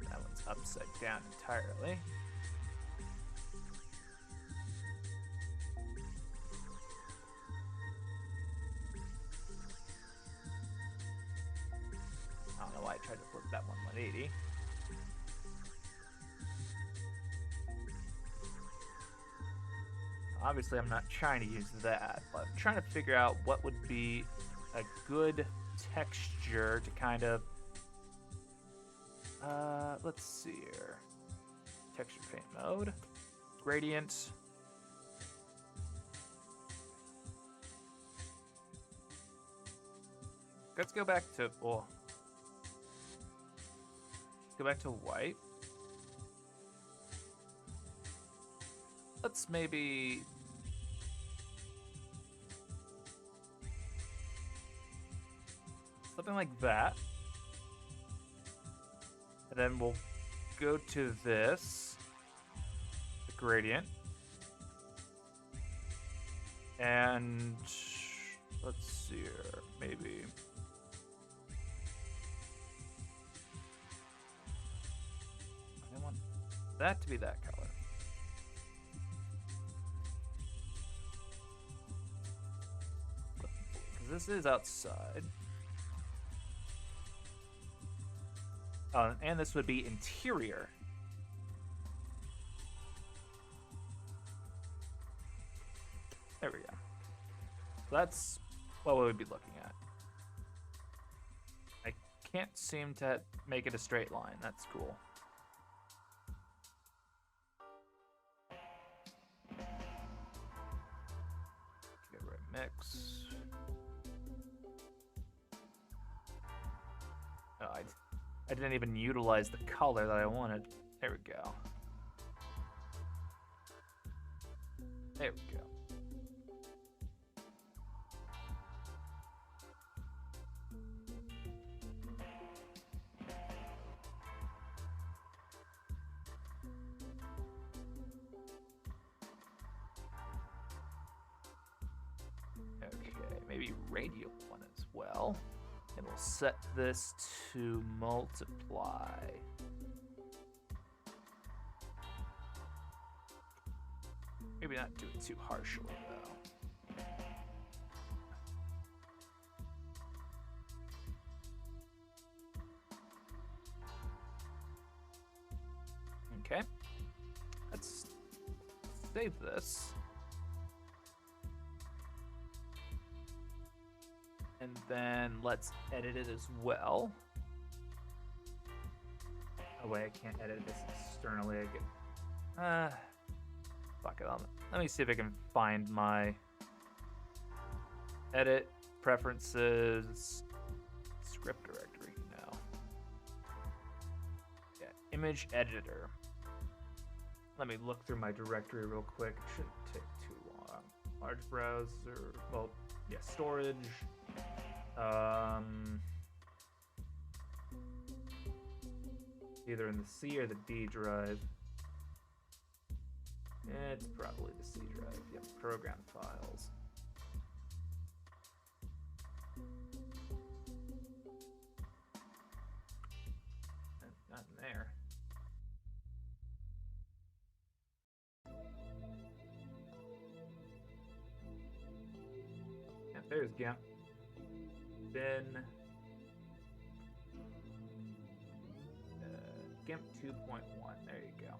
That one's upside down entirely. I don't know why I tried to flip that one 180. Obviously, I'm not trying to use that, but I'm trying to figure out what would be a good texture to kind of... let's see here. Texture paint mode. Gradient. Let's go back to... well, let's go back to white. Let's maybe... something like that. And then we'll go to this, the gradient. And let's see here, maybe. I want that to be that color. Because this is outside. And this would be interior. There we go. So that's what we would be looking at. I can't seem to make it a straight line. That's cool. Get rid of mix. Oh, I didn't even utilize the color that I wanted. There we go. There we go. Okay, maybe radial one as well. And we'll set this to multiply. Maybe not do it too harshly, though. Okay. Let's save this. And then let's edit it as well. Oh wait, I can't edit this externally. I get... fuck it. Let me see if I can find my edit preferences script directory. No. Yeah, image editor. Let me look through my directory real quick. It shouldn't take too long. Large browser. Well, yeah, storage. Either in the C or the D drive. It's probably the C drive. Yep, program files. Not in there. Yeah, there's GIMP. Then GIMP 2.1. There you go.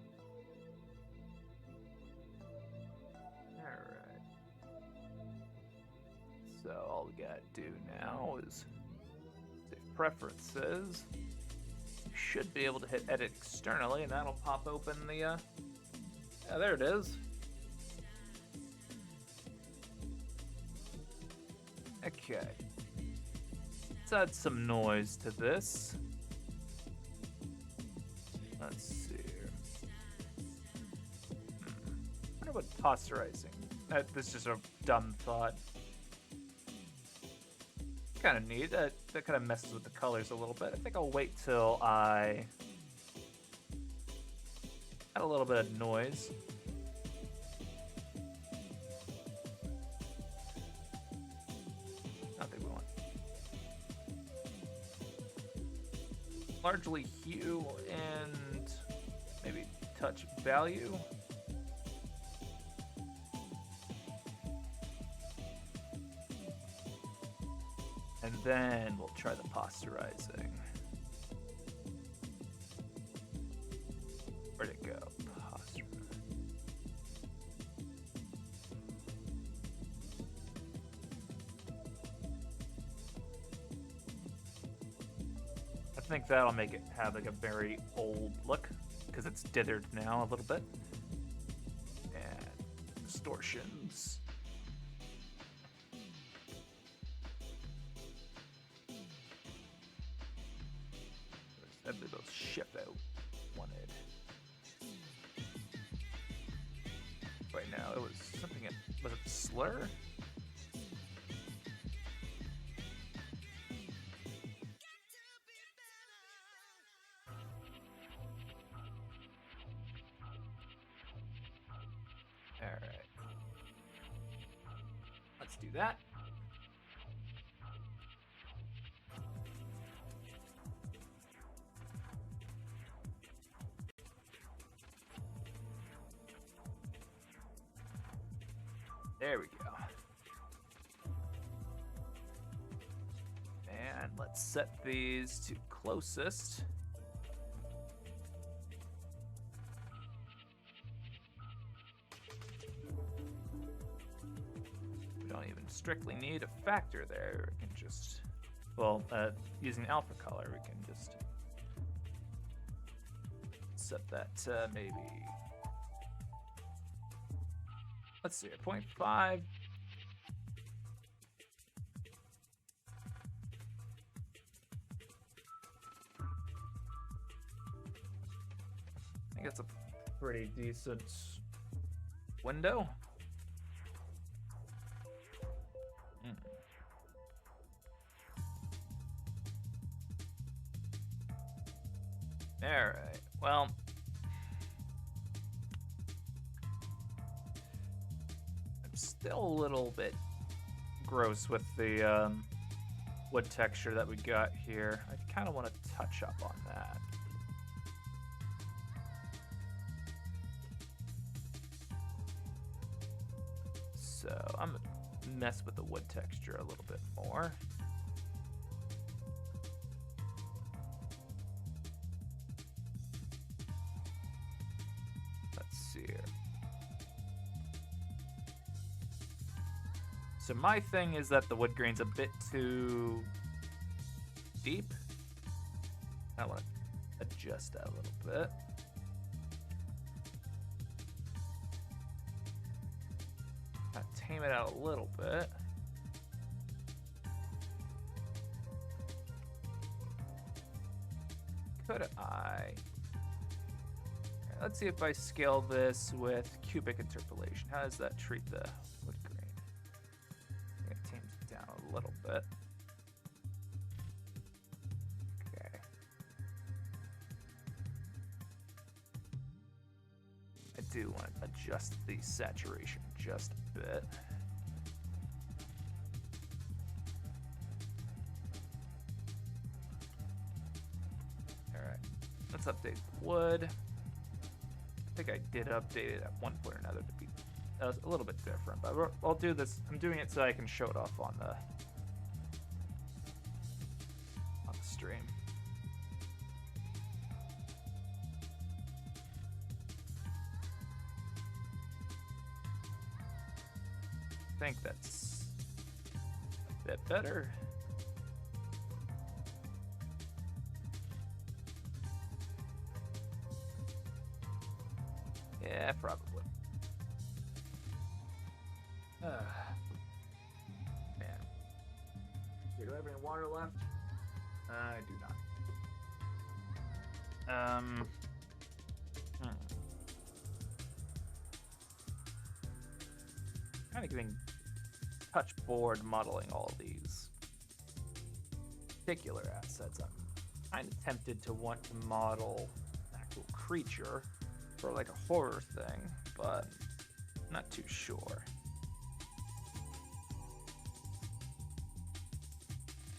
Alright. So all we gotta do now is save preferences. You should be able to hit edit externally, and that'll pop open the yeah, there it is. Okay. Let's add some noise to this. Let's see here. I wonder what posterizing. This is just a dumb thought. Kind of neat. That kind of messes with the colors a little bit. I think I'll wait till I add a little bit of noise. I think we want largely hue and maybe touch value. And then we'll try the posterizing. Where'd it go? Posterize. I think that'll make it have like a very old look because it's dithered now a little bit. And distortions. That'd be those shift out wanted. Right now, it was something. Was it slur? All right. Let's do that. There we go. And let's set these to closest. We don't even strictly need a factor there. We can just, well, using alpha color, we can just set that to maybe, let's see, 0.5. I think it's a pretty decent window. All right, well, still a little bit gross with the wood texture that we got here. I kind of want to touch up on that. So I'm gonna mess with the wood texture a little bit more. Let's see here. So my thing is that the wood grain's a bit too deep. I want to adjust that a little bit. it out a little bit. Could I? Let's see if I scale this with cubic interpolation. How does that treat the wood grain? I think it tames it down a little bit. Okay. I do want to adjust the saturation just a bit. Alright, let's update the wood. I think I did update it at one point or another to be a little bit different, but I'll do this. I'm doing it so I can show it off on the stream. I think that's a bit better. Yeah, probably. Man. Okay, do I have any water left? I do not. Kind of getting touch bored modeling all of these particular assets. I'm kind of tempted to want to model an actual creature for like a horror thing, but not too sure.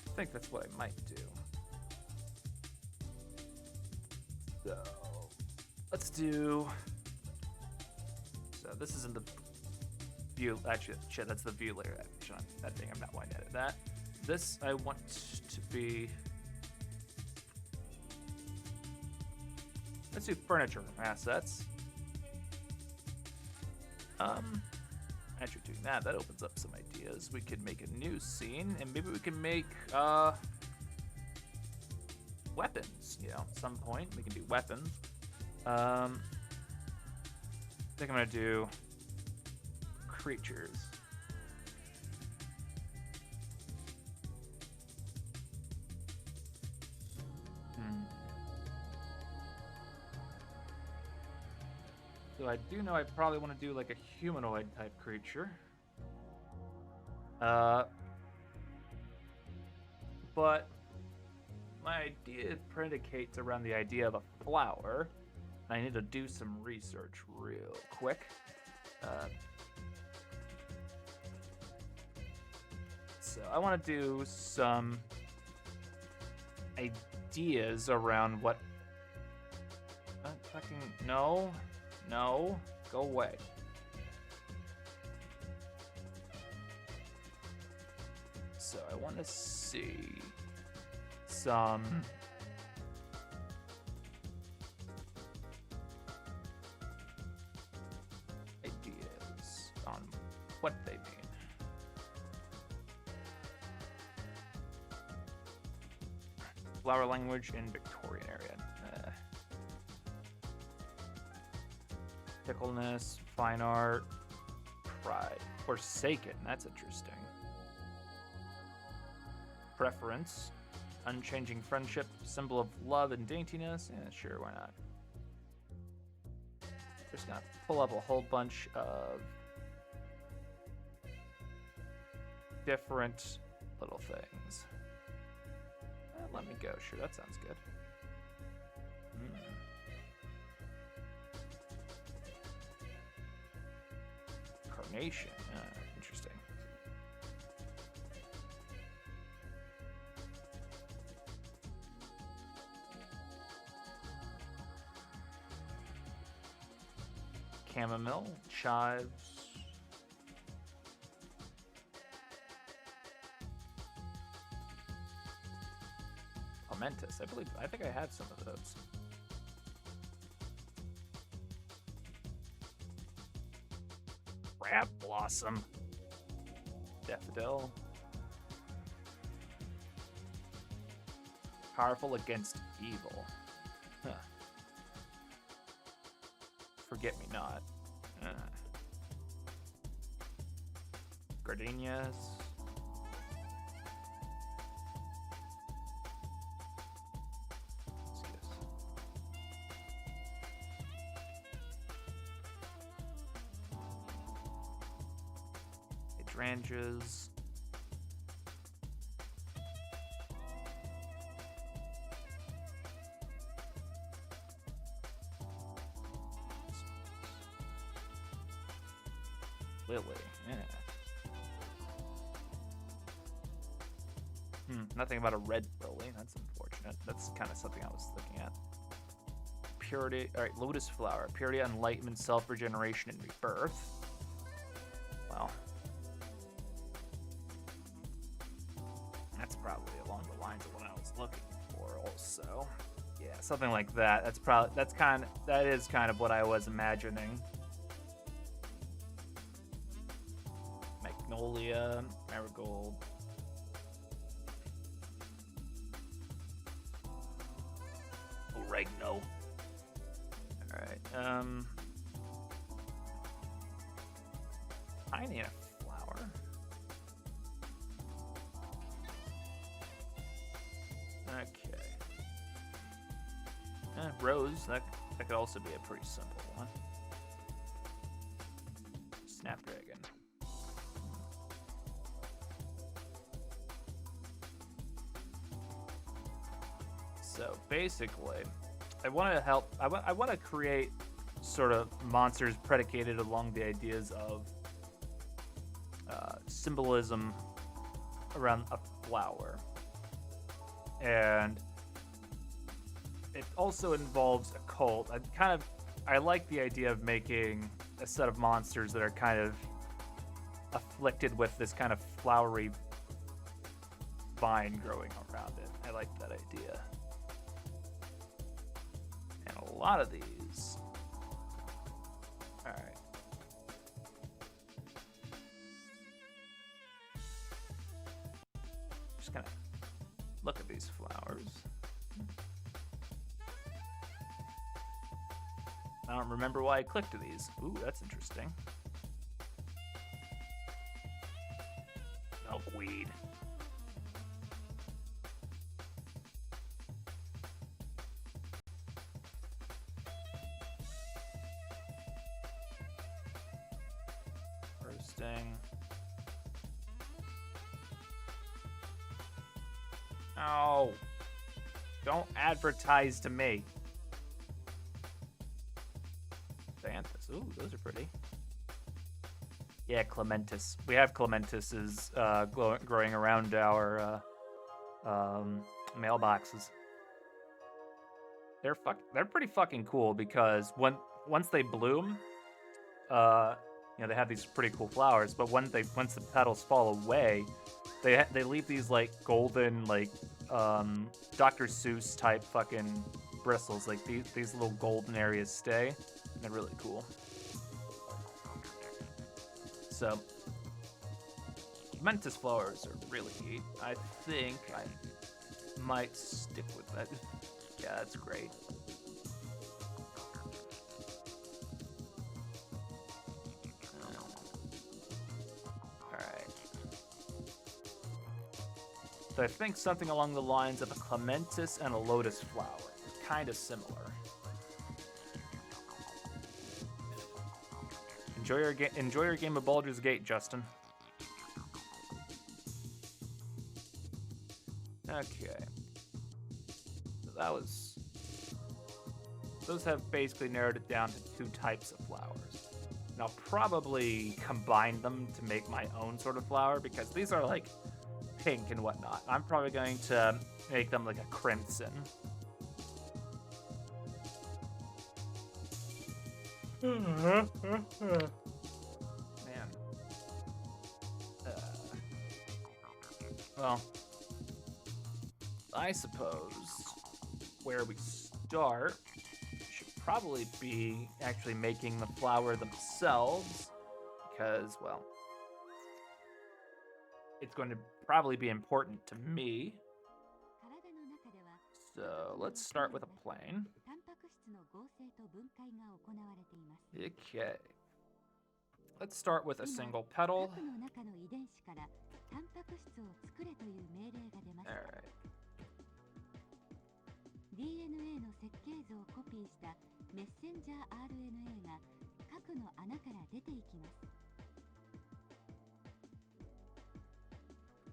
I think that's what I might do. So let's do. So this isn't the view. Actually, shit, that's the view layer action. That thing, I'm not wanting to edit that. This I want to be. Let's do furniture assets. After doing that, that opens up some ideas. We could make a new scene, and maybe we can make weapons. You know, at some point we can do weapons. I think I'm gonna do creatures. So I do know I probably want to do like a humanoid type creature. But my idea predicates around the idea of a flower. I need to do some research real quick. So I want to do some ideas around what. Fucking no. No, go away. So I want to see some ideas on what they mean. Flower language in Victorian area. Fickleness, fine art, pride, forsaken. That's interesting. Preference, unchanging friendship, symbol of love and daintiness. Yeah, sure, why not? Just gonna pull up a whole bunch of different little things. Let me go. Sure, that sounds good. Carnation. Interesting. Chamomile, chives. Clematis. I think I had some of those. Crab blossom. Daffodil. Powerful against evil. Huh. Forget me not. gardenias. Hydrangeas. Lily, yeah. Nothing about a red lily. That's unfortunate. That's kind of something I was looking at. Purity. All right, lotus flower. Purity, enlightenment, self-regeneration, and rebirth. Well, that's probably along the lines of what I was looking for. Also, yeah, something like that. That is kind of what I was imagining. Magnolia, marigold. Oregano. Alright, I need a flower. Okay. Rose, that could also be a pretty simple one. Snapdragon. So basically, I want to help. I want to create sort of monsters predicated along the ideas of symbolism around a flower, and it also involves a cult. I like the idea of making a set of monsters that are kind of afflicted with this kind of flowery vine growing around it. I like that idea. And a lot of these. All right. Just kind of look at these flowers. I don't remember why I clicked to these. Ooh, that's interesting. Milkweed. Roasting. Oh. Don't advertise to me. Xanthus. Ooh, those are pretty. Yeah, clematis. We have clematises growing around our mailboxes. They're pretty fucking cool because once they bloom, they have these pretty cool flowers. But once the petals fall away, they leave these like golden Dr. Seuss type fucking bristles. Like these little golden areas stay. They're really cool. So, mantis flowers are really neat. I think I might stick with that. Yeah, that's great. Alright. So I think something along the lines of a clematis and a lotus flower. Kind of similar. Enjoy your game of Baldur's Gate, Justin. Okay. So those have basically narrowed it down to 2 types of flowers. And I'll probably combine them to make my own sort of flower because these are like pink and whatnot. I'm probably going to make them like a crimson. Man. Well, I suppose where we start should probably be actually making the flower themselves because, well, it's going to probably be important to me. So let's start with a plane. Okay. let's start with a 今 single petal. 核の中の遺伝子からタンパク質を作れという命令が出ました。 Alright. DNA の設計図をコピーしたメッセンジャー RNA が核の穴から出ていきます。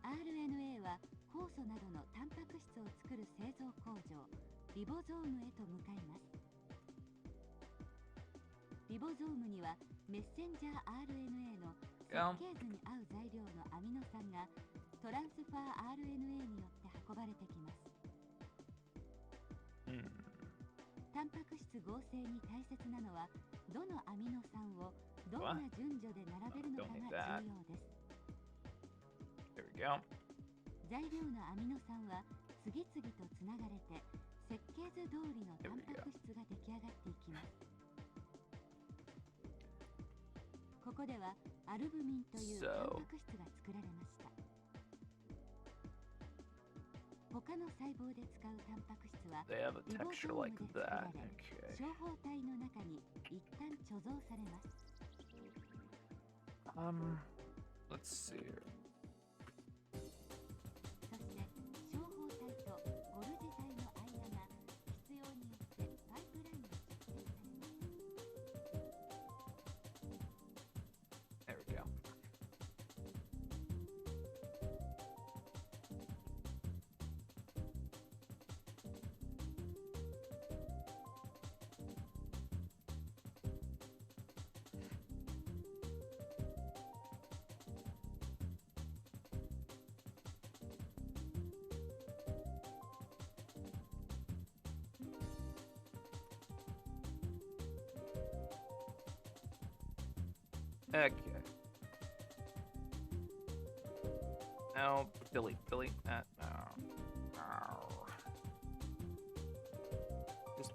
RNA は酵素などのタンパク質を作る製造工場リボゾームへと向かいます。リボゾームにはメッセンジャー RNA の設計図に合う材料のアミノ酸がトランスファー RNA によって運ばれてきます。 タンパク質合成に大切なのはどのアミノ酸をどんな順序で並べるのかが重要です。 There we go. 材料のアミノ酸は次々とつながれて設計図通りのタンパク質が出来上がっていきます。 ここではアルブミンというタンパク質が作られました。 他の細胞で使うタンパク質は They have a リボゾ texture ーム like で作ら that. れ Okay. 小胞体の中に一旦貯蔵されます。 Let's see here. そして小胞体とゴルジ体の間が必要によってパイプラインが設定されます。 There we go. Okay. No, delete that. No. Just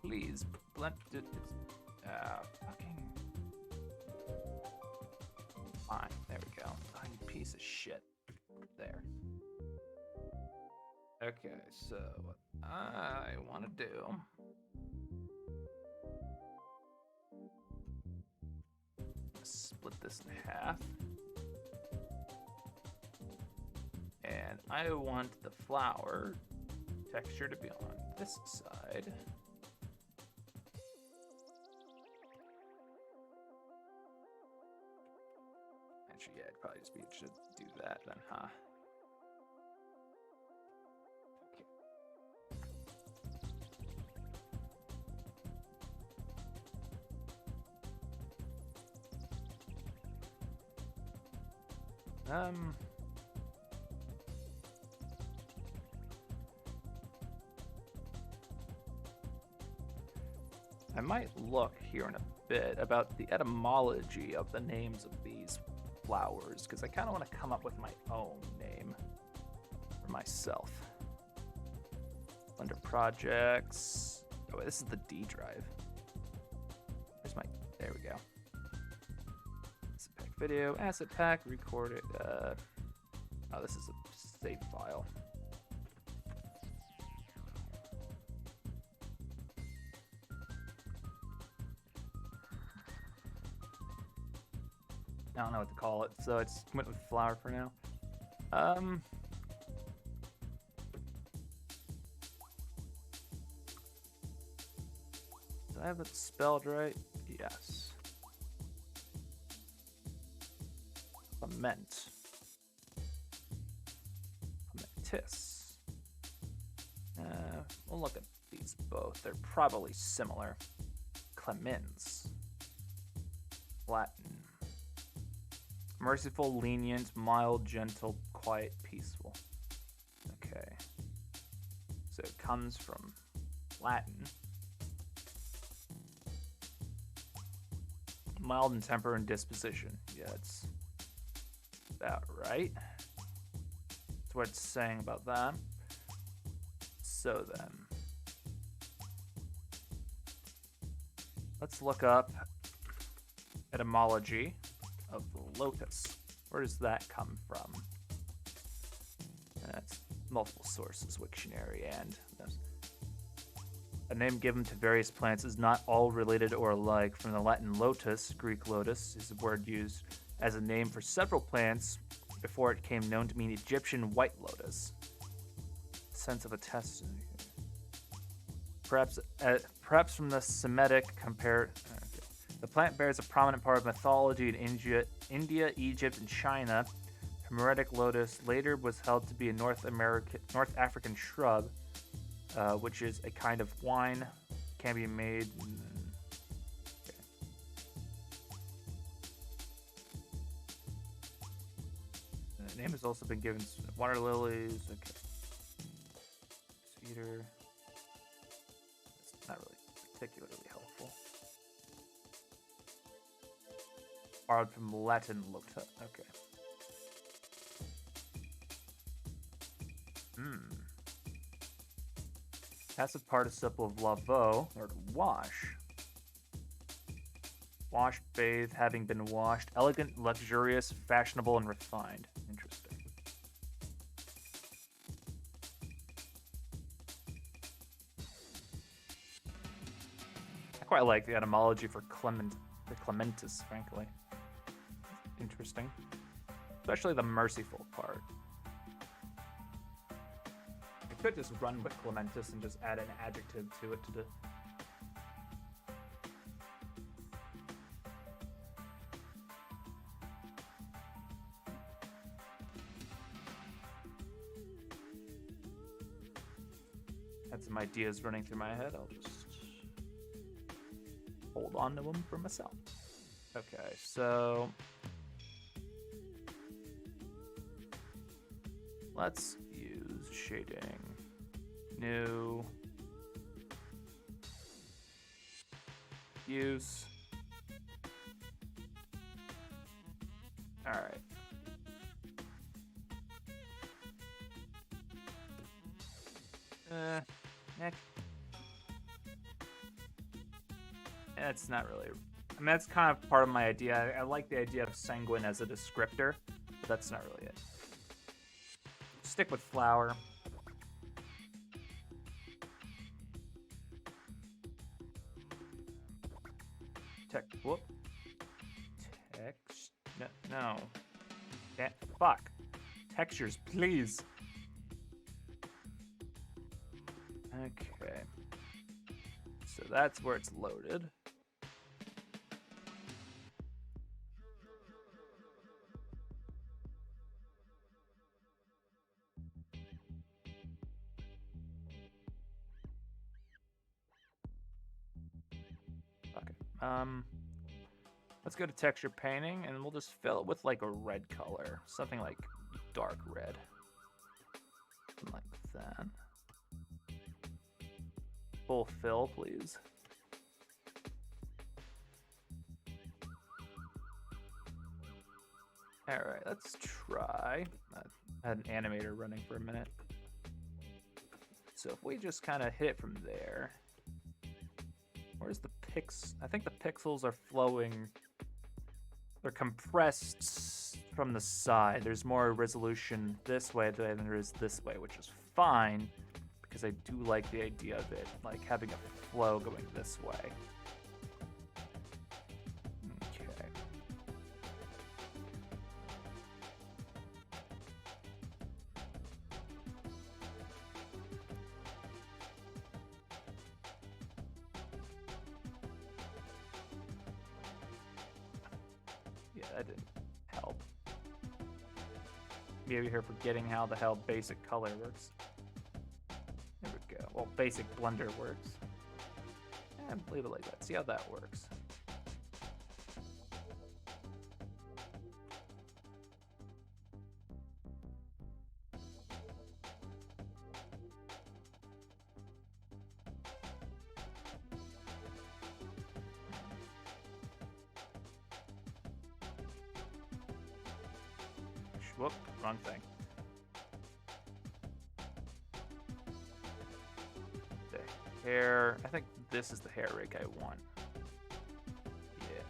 please blend it. Fucking. Fine. There we go. Oh, you piece of shit. There. Okay, so what I want to do. Split this in half. And I want the flower texture to be on this side. Actually, yeah, it'd probably just be should do that then, huh? Okay. I might look here in a bit about the etymology of the names of these flowers, because I kind of want to come up with my own name for myself. Under projects. Oh, wait, this is the D drive. Where's my. There we go. Asset pack video, asset pack, record it. Oh, this is a save file. I don't know what to call it, so it's went with flower for now. Did I have it spelled right? Yes. Clement. Clementis. We'll look at these both. They're probably similar. Clemens. Latin. Merciful, lenient, mild, gentle, quiet, peaceful. Okay. So it comes from Latin. Mild in temper and disposition. Yeah, it's about right. That's what it's saying about that. So then, let's look up etymology of lotus. Where does that come from? And that's multiple sources, Wiktionary and A name given to various plants is not all related or alike. From the Latin lotus, Greek lotus is a word used as a name for several plants before it became known to mean Egyptian white lotus. Sense of a test. Perhaps from the Semitic compare. The plant bears a prominent part of mythology in India, Egypt, and China. Hermetic lotus later was held to be a North African shrub, which is a kind of wine. Can be made. Okay. The name has also been given water lilies. Okay. Cedar. It's not really particularly helpful. Borrowed from Latin lota. Okay. Passive participle of lavo, or to wash. Washed, bathed, having been washed. Elegant, luxurious, fashionable, and refined. Interesting. I quite like the etymology for clementis, frankly. Interesting. Especially the merciful part. I could just run with clementis and just add an adjective to it to had some ideas running through my head. I'll just hold on to them for myself. Okay, so let's use shading. New. Use. All right. Next. That's not really. I mean, that's kind of part of my idea. I like the idea of sanguine as a descriptor, but that's not really it. Stick with flower. Whoop. Text. No. Fuck. Textures, please. Okay. So that's where it's loaded. Okay. Let's go to texture painting and we'll just fill it with like a red color. Something like dark red. Like that. Full fill, please. Alright, let's try. I had an animator running for a minute. So if we just kind of hit it from there. Where's the I think the pixels are flowing. They're compressed from the side. There's more resolution this way than there is this way, which is fine because I do like the idea of it, like having a flow going this way. Okay. Yeah, that didn't help. Maybe here forgetting how the hell basic color works. There we go. Well, basic blender works. And leave it like that. See how that works. Whoop, wrong thing. The hair, I think this is the hair rig I want. Yeah.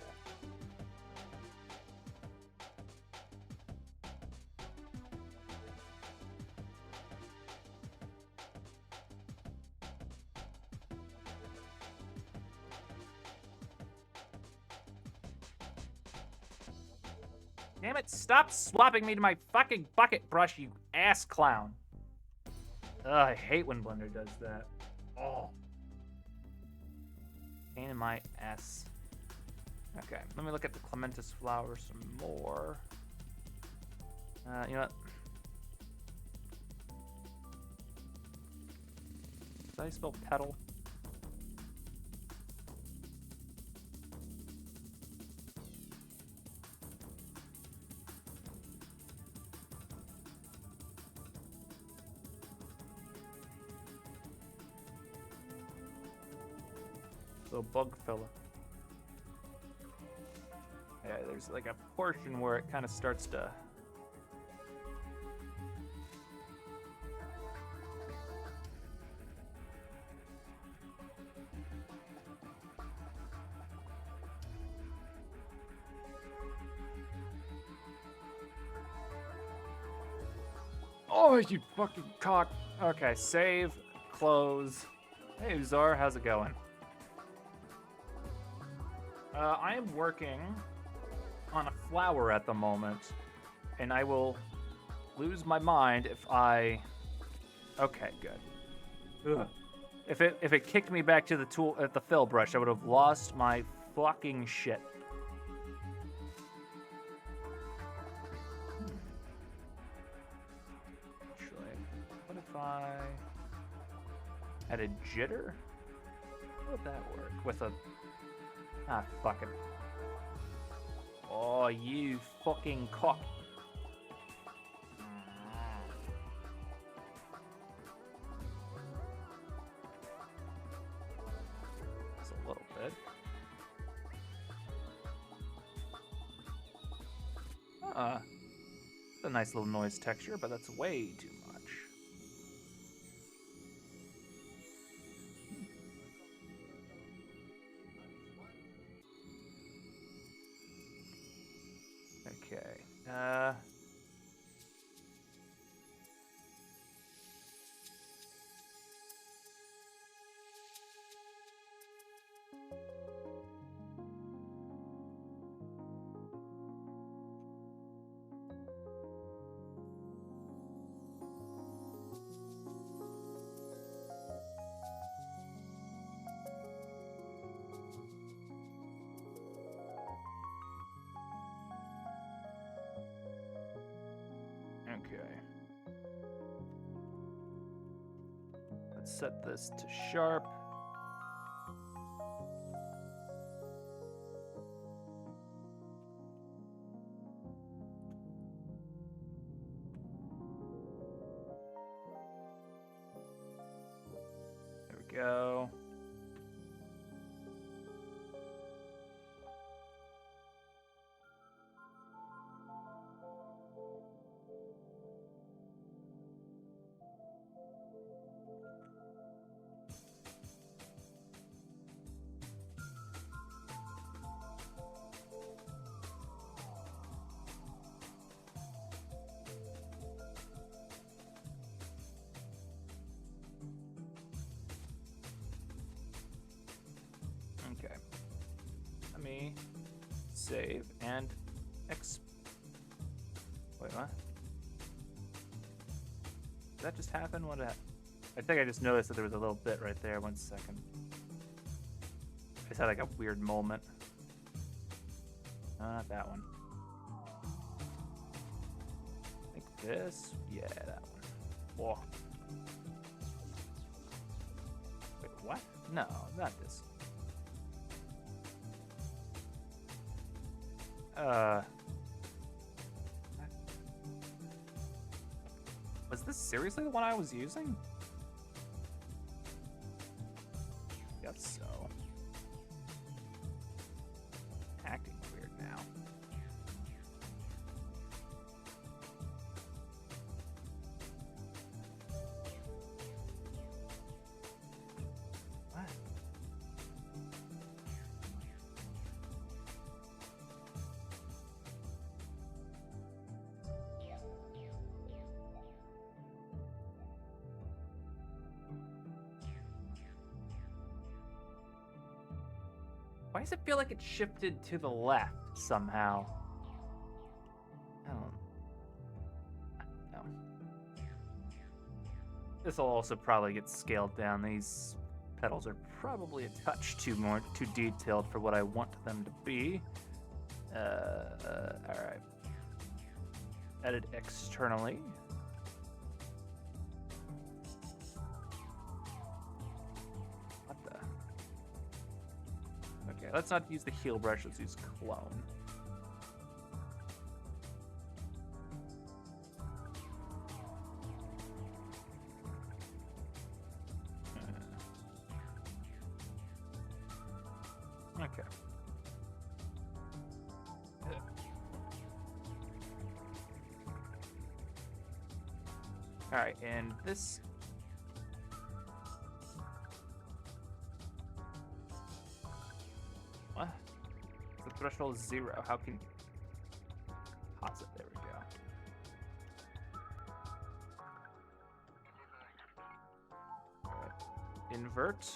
Damn it, stop swapping me to my fucking bucket brush, you ass clown. Ugh, I hate when Blender does that. Oh. Pain in my ass. Okay, let me look at the clematis flower some more. You know what? Did I spell petal? Little bug fella. Yeah, there's like a portion where it kind of starts to. Oh, you fucking cock. Okay, save, close. Hey, Uzar, how's it going? I am working on a flower at the moment, and I will lose my mind if I. Okay, good. Ugh. If it kicked me back to the tool at the fill brush, I would have lost my fucking shit. Actually, what if I had a jitter? How would that work with a? Ah, fuck it. Oh, you fucking cock. Just a little bit. It's a nice little noise texture, but that's way too much. Okay. Okay. Let's set this to sharp. There we go. Okay. Let me save and Wait, what? Did that just happen? What happened? I think I just noticed that there was a little bit right there. 1 second. I just had like a weird moment. No, not that one. I think this. Yeah, that one. Whoa. Wait, what? No, not this. Was this seriously the one I was using? Guess so. Acting weird now. What? Why does it feel like it shifted to the left somehow? This will also probably get scaled down. These pedals are probably a touch too detailed for what I want them to be. All right. Edit externally. What the? Okay, let's not use the heel brush. Let's use clone. Okay. All right, and this. What? The threshold is 0. How can? Pause it. There we go. All right. Invert.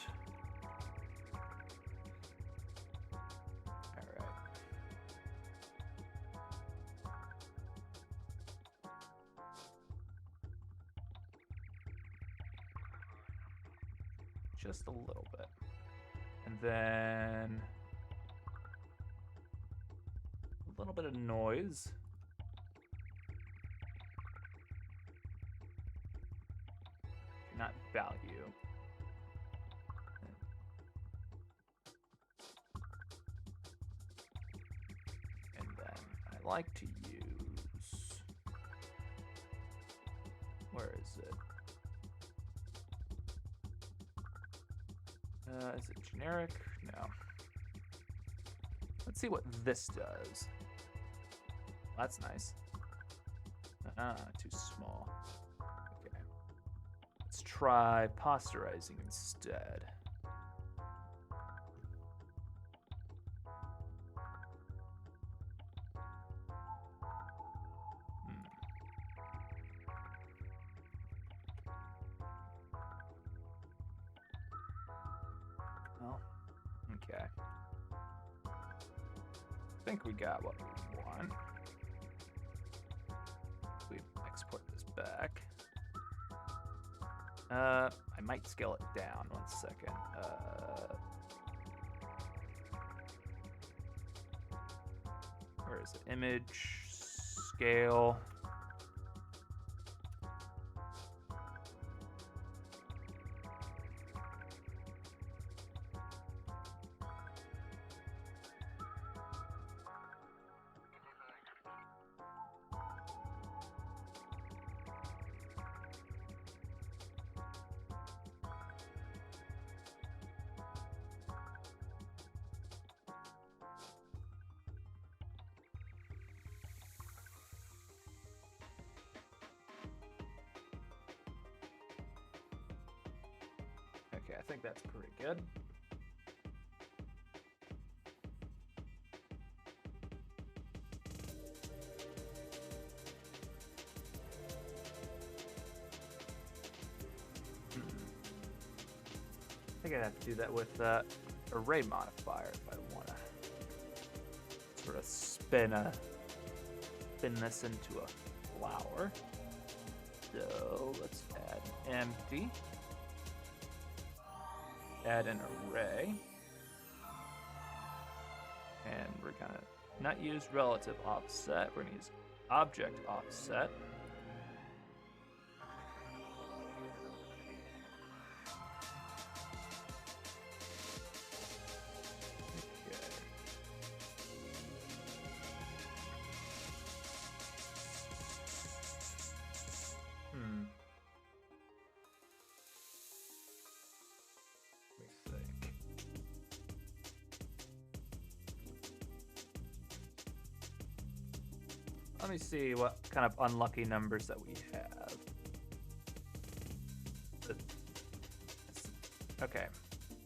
Just a little bit. And then a little bit of noise. Not value. And then I like to use, where is it? Is it generic? No. Let's see what this does. That's nice. Too small. Okay. Let's try posterizing instead. Okay. I think we got what we want. We export this back. I might scale it down. 1 second. Where is it? Image, scale. Okay, I think that's pretty good. I think I'd have to do that with array modifier if I want to sort of spin this into a flower. So let's add empty. Add an array. And we're gonna not use relative offset, we're gonna use object offset. Let me see what kind of unlucky numbers that we have. Okay.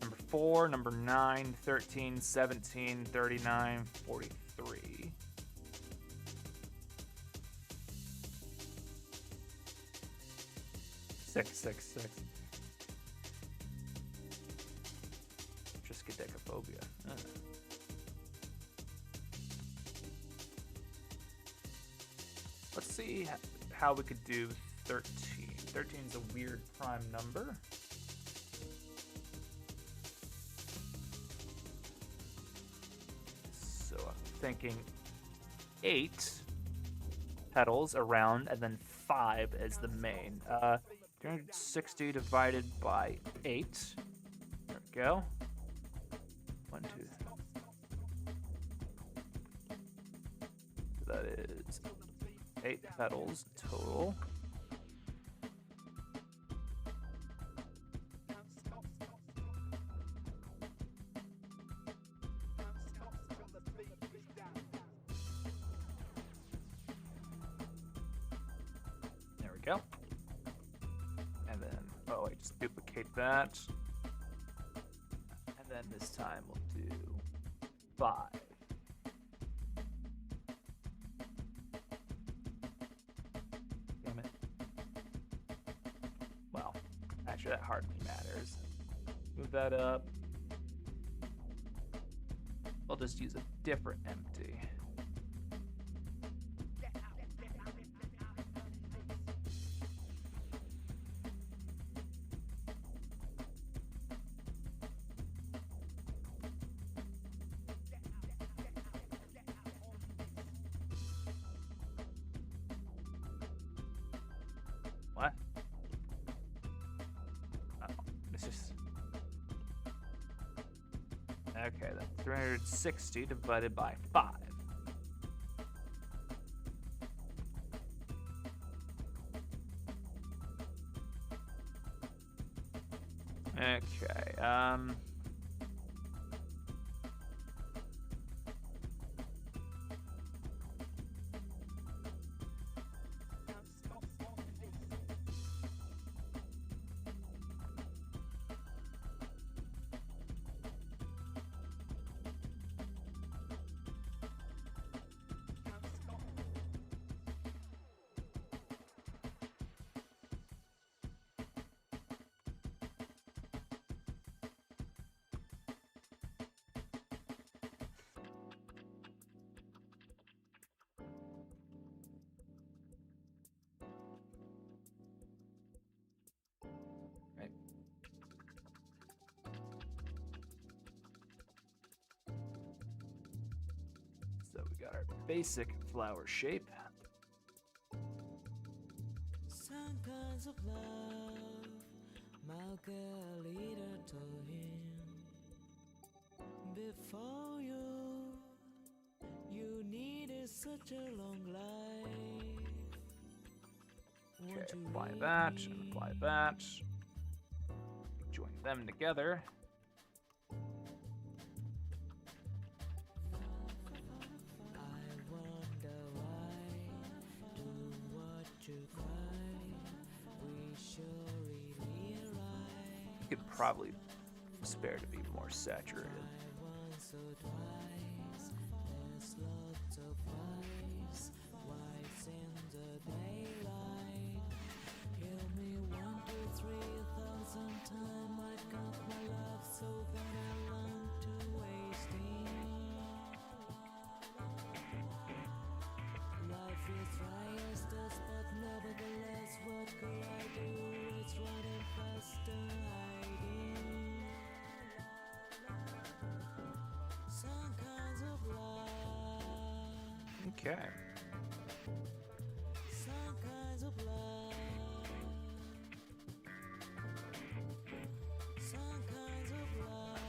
Number 4, number 9, 13, 17, 39, 43. Six. Triskaidekaphobia. Let's see how we could do 13. 13 is a weird prime number. So I'm thinking 8 petals around, and then 5 as the main. 360 divided by 8. There we go. 1, 2. That is 8 petals total. There we go. And then, oh, I just duplicate that. And then this time we'll do 5. Damn it. Well, actually that hardly matters. Move that up. I'll just use a different empty. What? Oh, it's just... Okay, then 360 divided by 5. Okay, right. So we got our basic flower shape. Some kinds of love, Margarita told him. Before you needed such a long life. Okay, Won't you apply let that, me? and apply that. Join them together. I wonder why, do what you cry, we surely right. You could probably spare to be more saturated. Once or twice, there's lots of whites, whites in the daylight. Kill me 1, 2, 3,000 times. I got my love so that I learned to waste it. Life is dry as dust, but nevertheless, what could I do? It's running faster, hiding. Some kinds of love, Okay. some kinds of love, some kinds of love.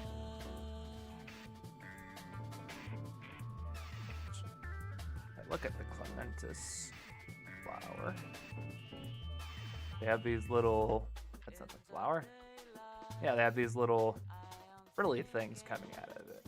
Look at the clematis flower. They have these little... That's not the flower? Yeah, they have these little frilly things coming out of it.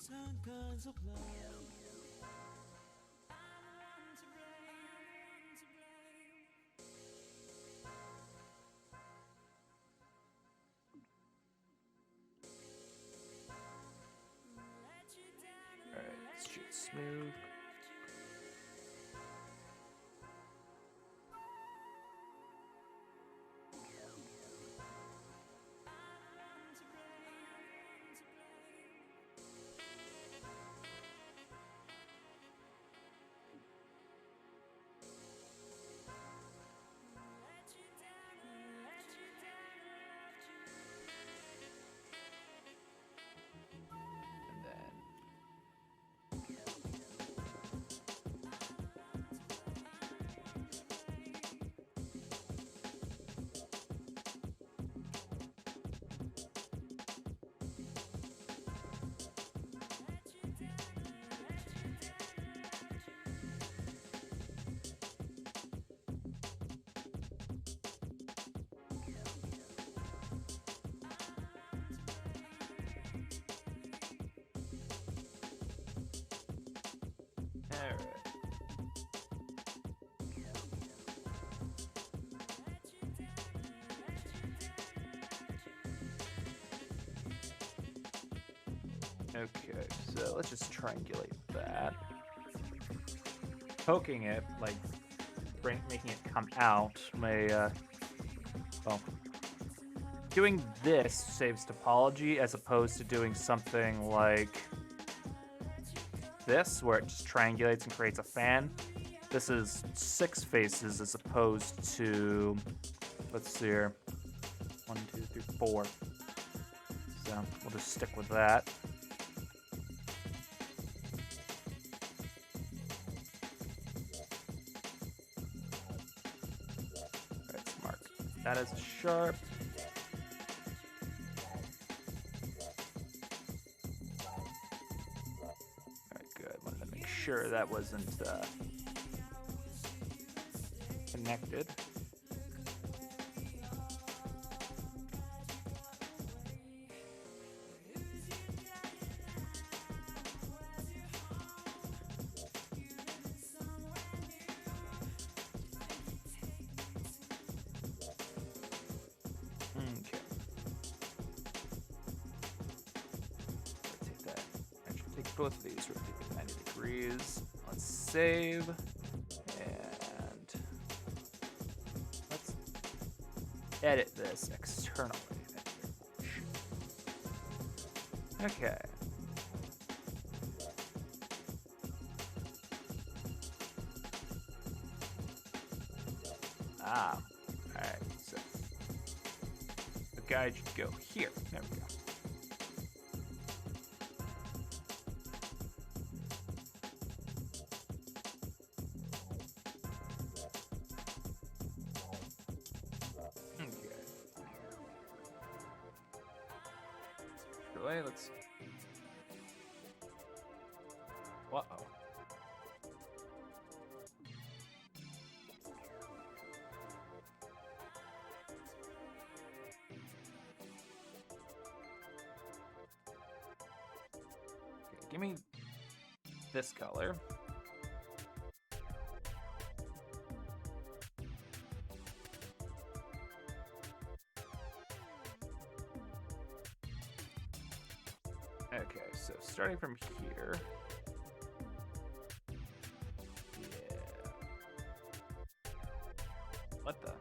some kinds of love. Alright, let's shoot smooth. And then alright. Okay, so let's just triangulate that. Poking it, like making it come out, may, well, doing this saves topology as opposed to doing something like this, where it just triangulates and creates a fan. This is 6 faces as opposed to, let's see here, 1, 2, 3, 4. So we'll just stick with that. Let's mark that as sharp. Sure that wasn't connected. Okay. Rotate that. Actually, take both of these, rotate them 90 degrees. Let's save. And let's edit this externally. Okay. Ah, alright, so the guide should go here. There we go. Okay. Delay, let's. Uh-oh. Okay, give me this color. Okay, so starting from here. Yeah. What the?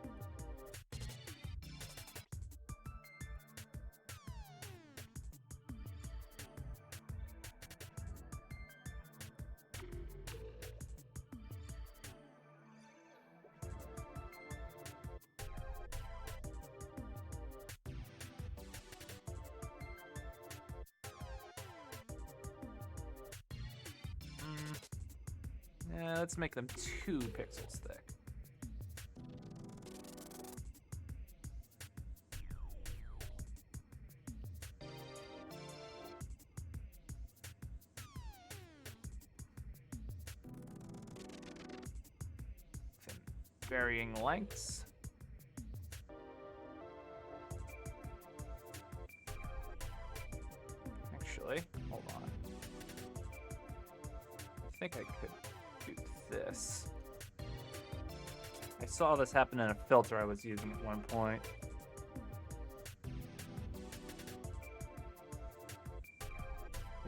Yeah, let's make them 2 pixels thick. Within varying lengths. Actually, hold on. think I could do this. I saw this happen in a filter I was using at one point.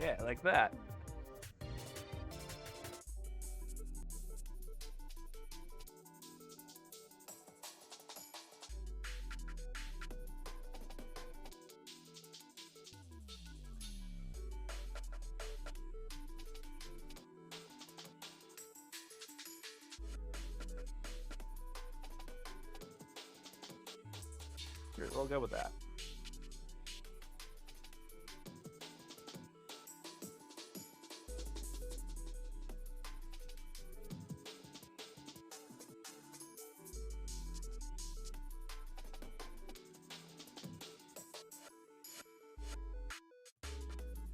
Yeah, like that. Here, we'll go with that.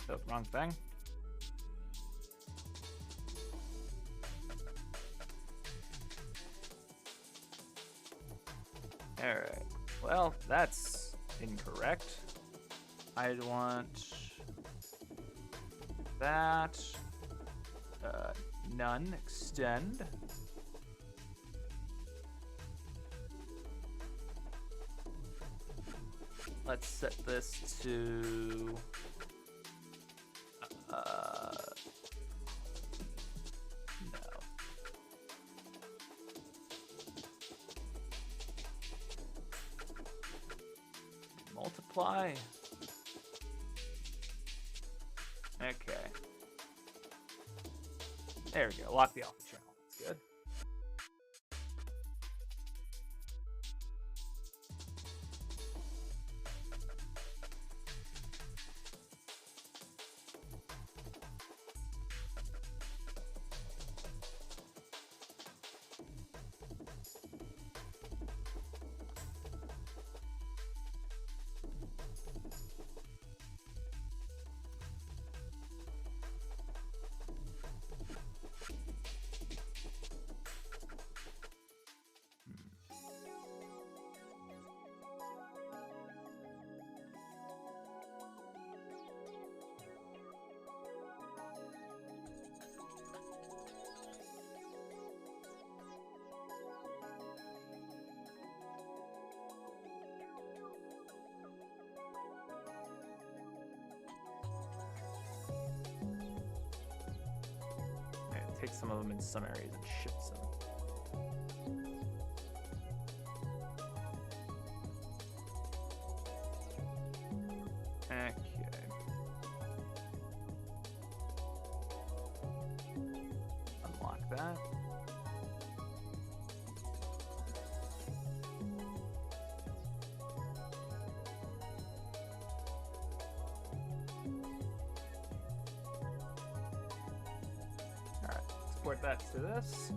Oh, wrong thing. Alright. Well, that's incorrect. I'd want that. None. Extend. Let's set this to no. Multiply. Okay. There we go. Lock the alpha channel. That's good. Take some of them in some areas and ship some. Okay. Unlock that. Export that to this.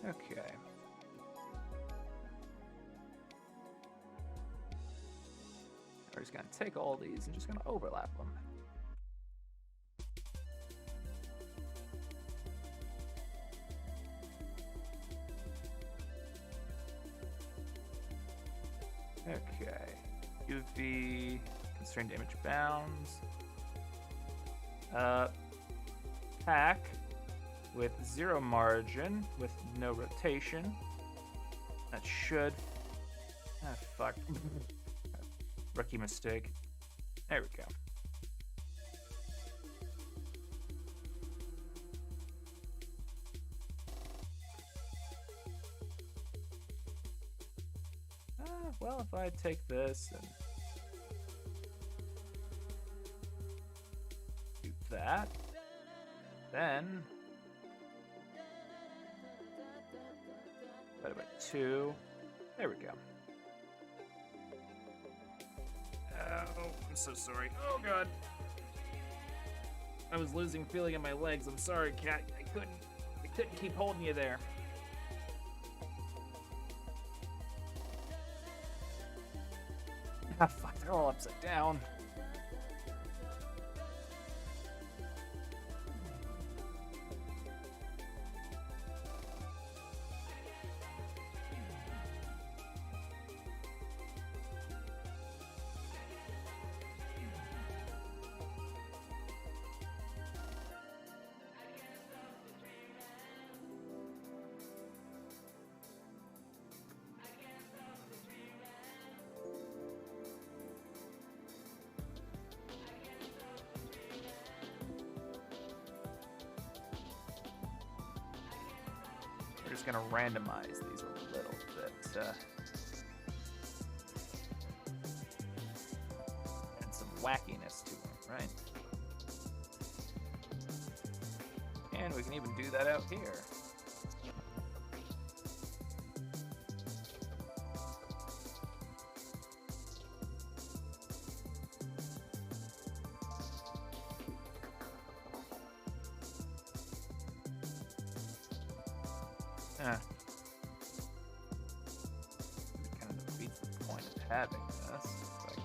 Okay. We're just gonna take all these and just gonna overlap them. Okay. UV constrained damage bounds. Pack with 0 margin with no rotation. That should. Ah, fuck. Rookie mistake. There we go. well, if I take this and do that, then divided by 2. There we go. Oh, I'm so sorry. Oh god. I was losing feeling in my legs. I'm sorry, cat. I couldn't keep holding you there. Ah, fuck, they're all upside down. We're just gonna randomize these a little bit. And some wackiness to them, right? And we can even do that out here. Kind of defeats the point of having this. Like,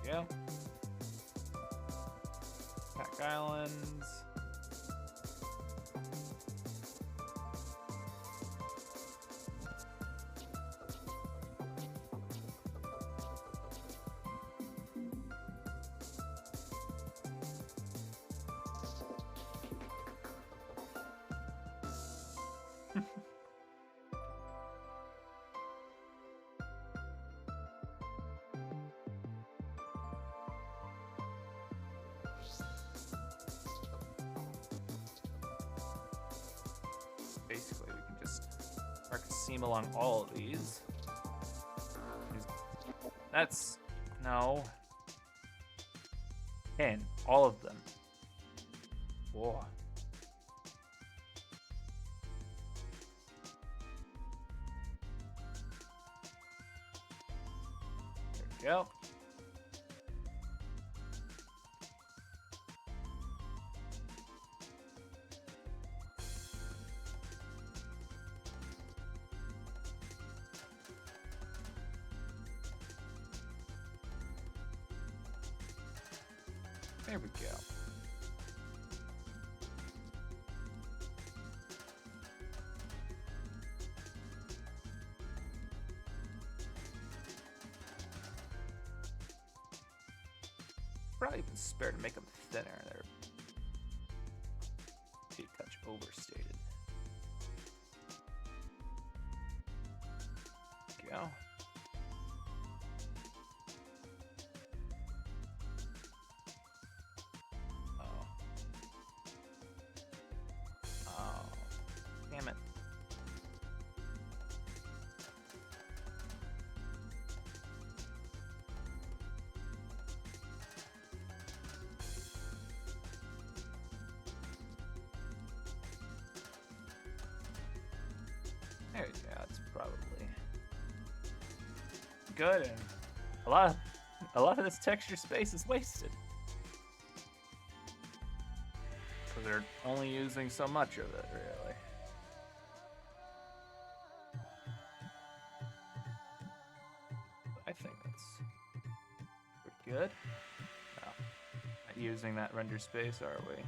there we go. Pack Islands. Basically, we can just mark a seam along all of these. That's no 10, all of them. Whoa. There we go. There we go. Probably even spare to make them thinner. They're a touch overstated. There we go. Damn it. There you go, that's probably good, and a lot of this texture space is wasted. So they're only using so much of it, really. I think that's pretty good. No, not using that render space, are we?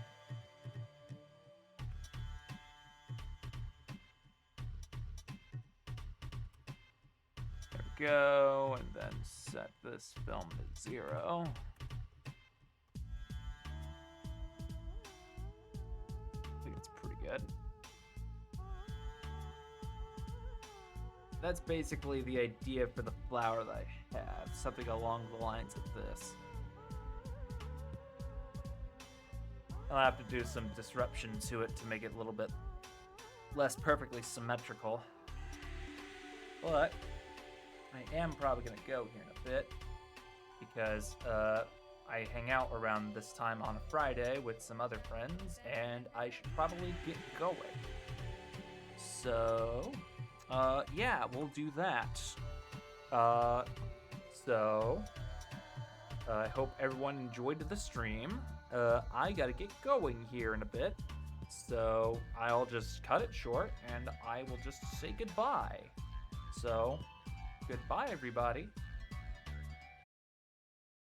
go, and then set this film to 0. I think it's pretty good. That's basically the idea for the flower that I have, something along the lines of this. I'll have to do some disruption to it to make it a little bit less perfectly symmetrical. But I am probably going to go here in a bit because I hang out around this time on a Friday with some other friends, and I should probably get going. So, yeah, we'll do that. I hope everyone enjoyed the stream. I gotta get going here in a bit, so I'll just cut it short and I will just say goodbye. So, goodbye everybody.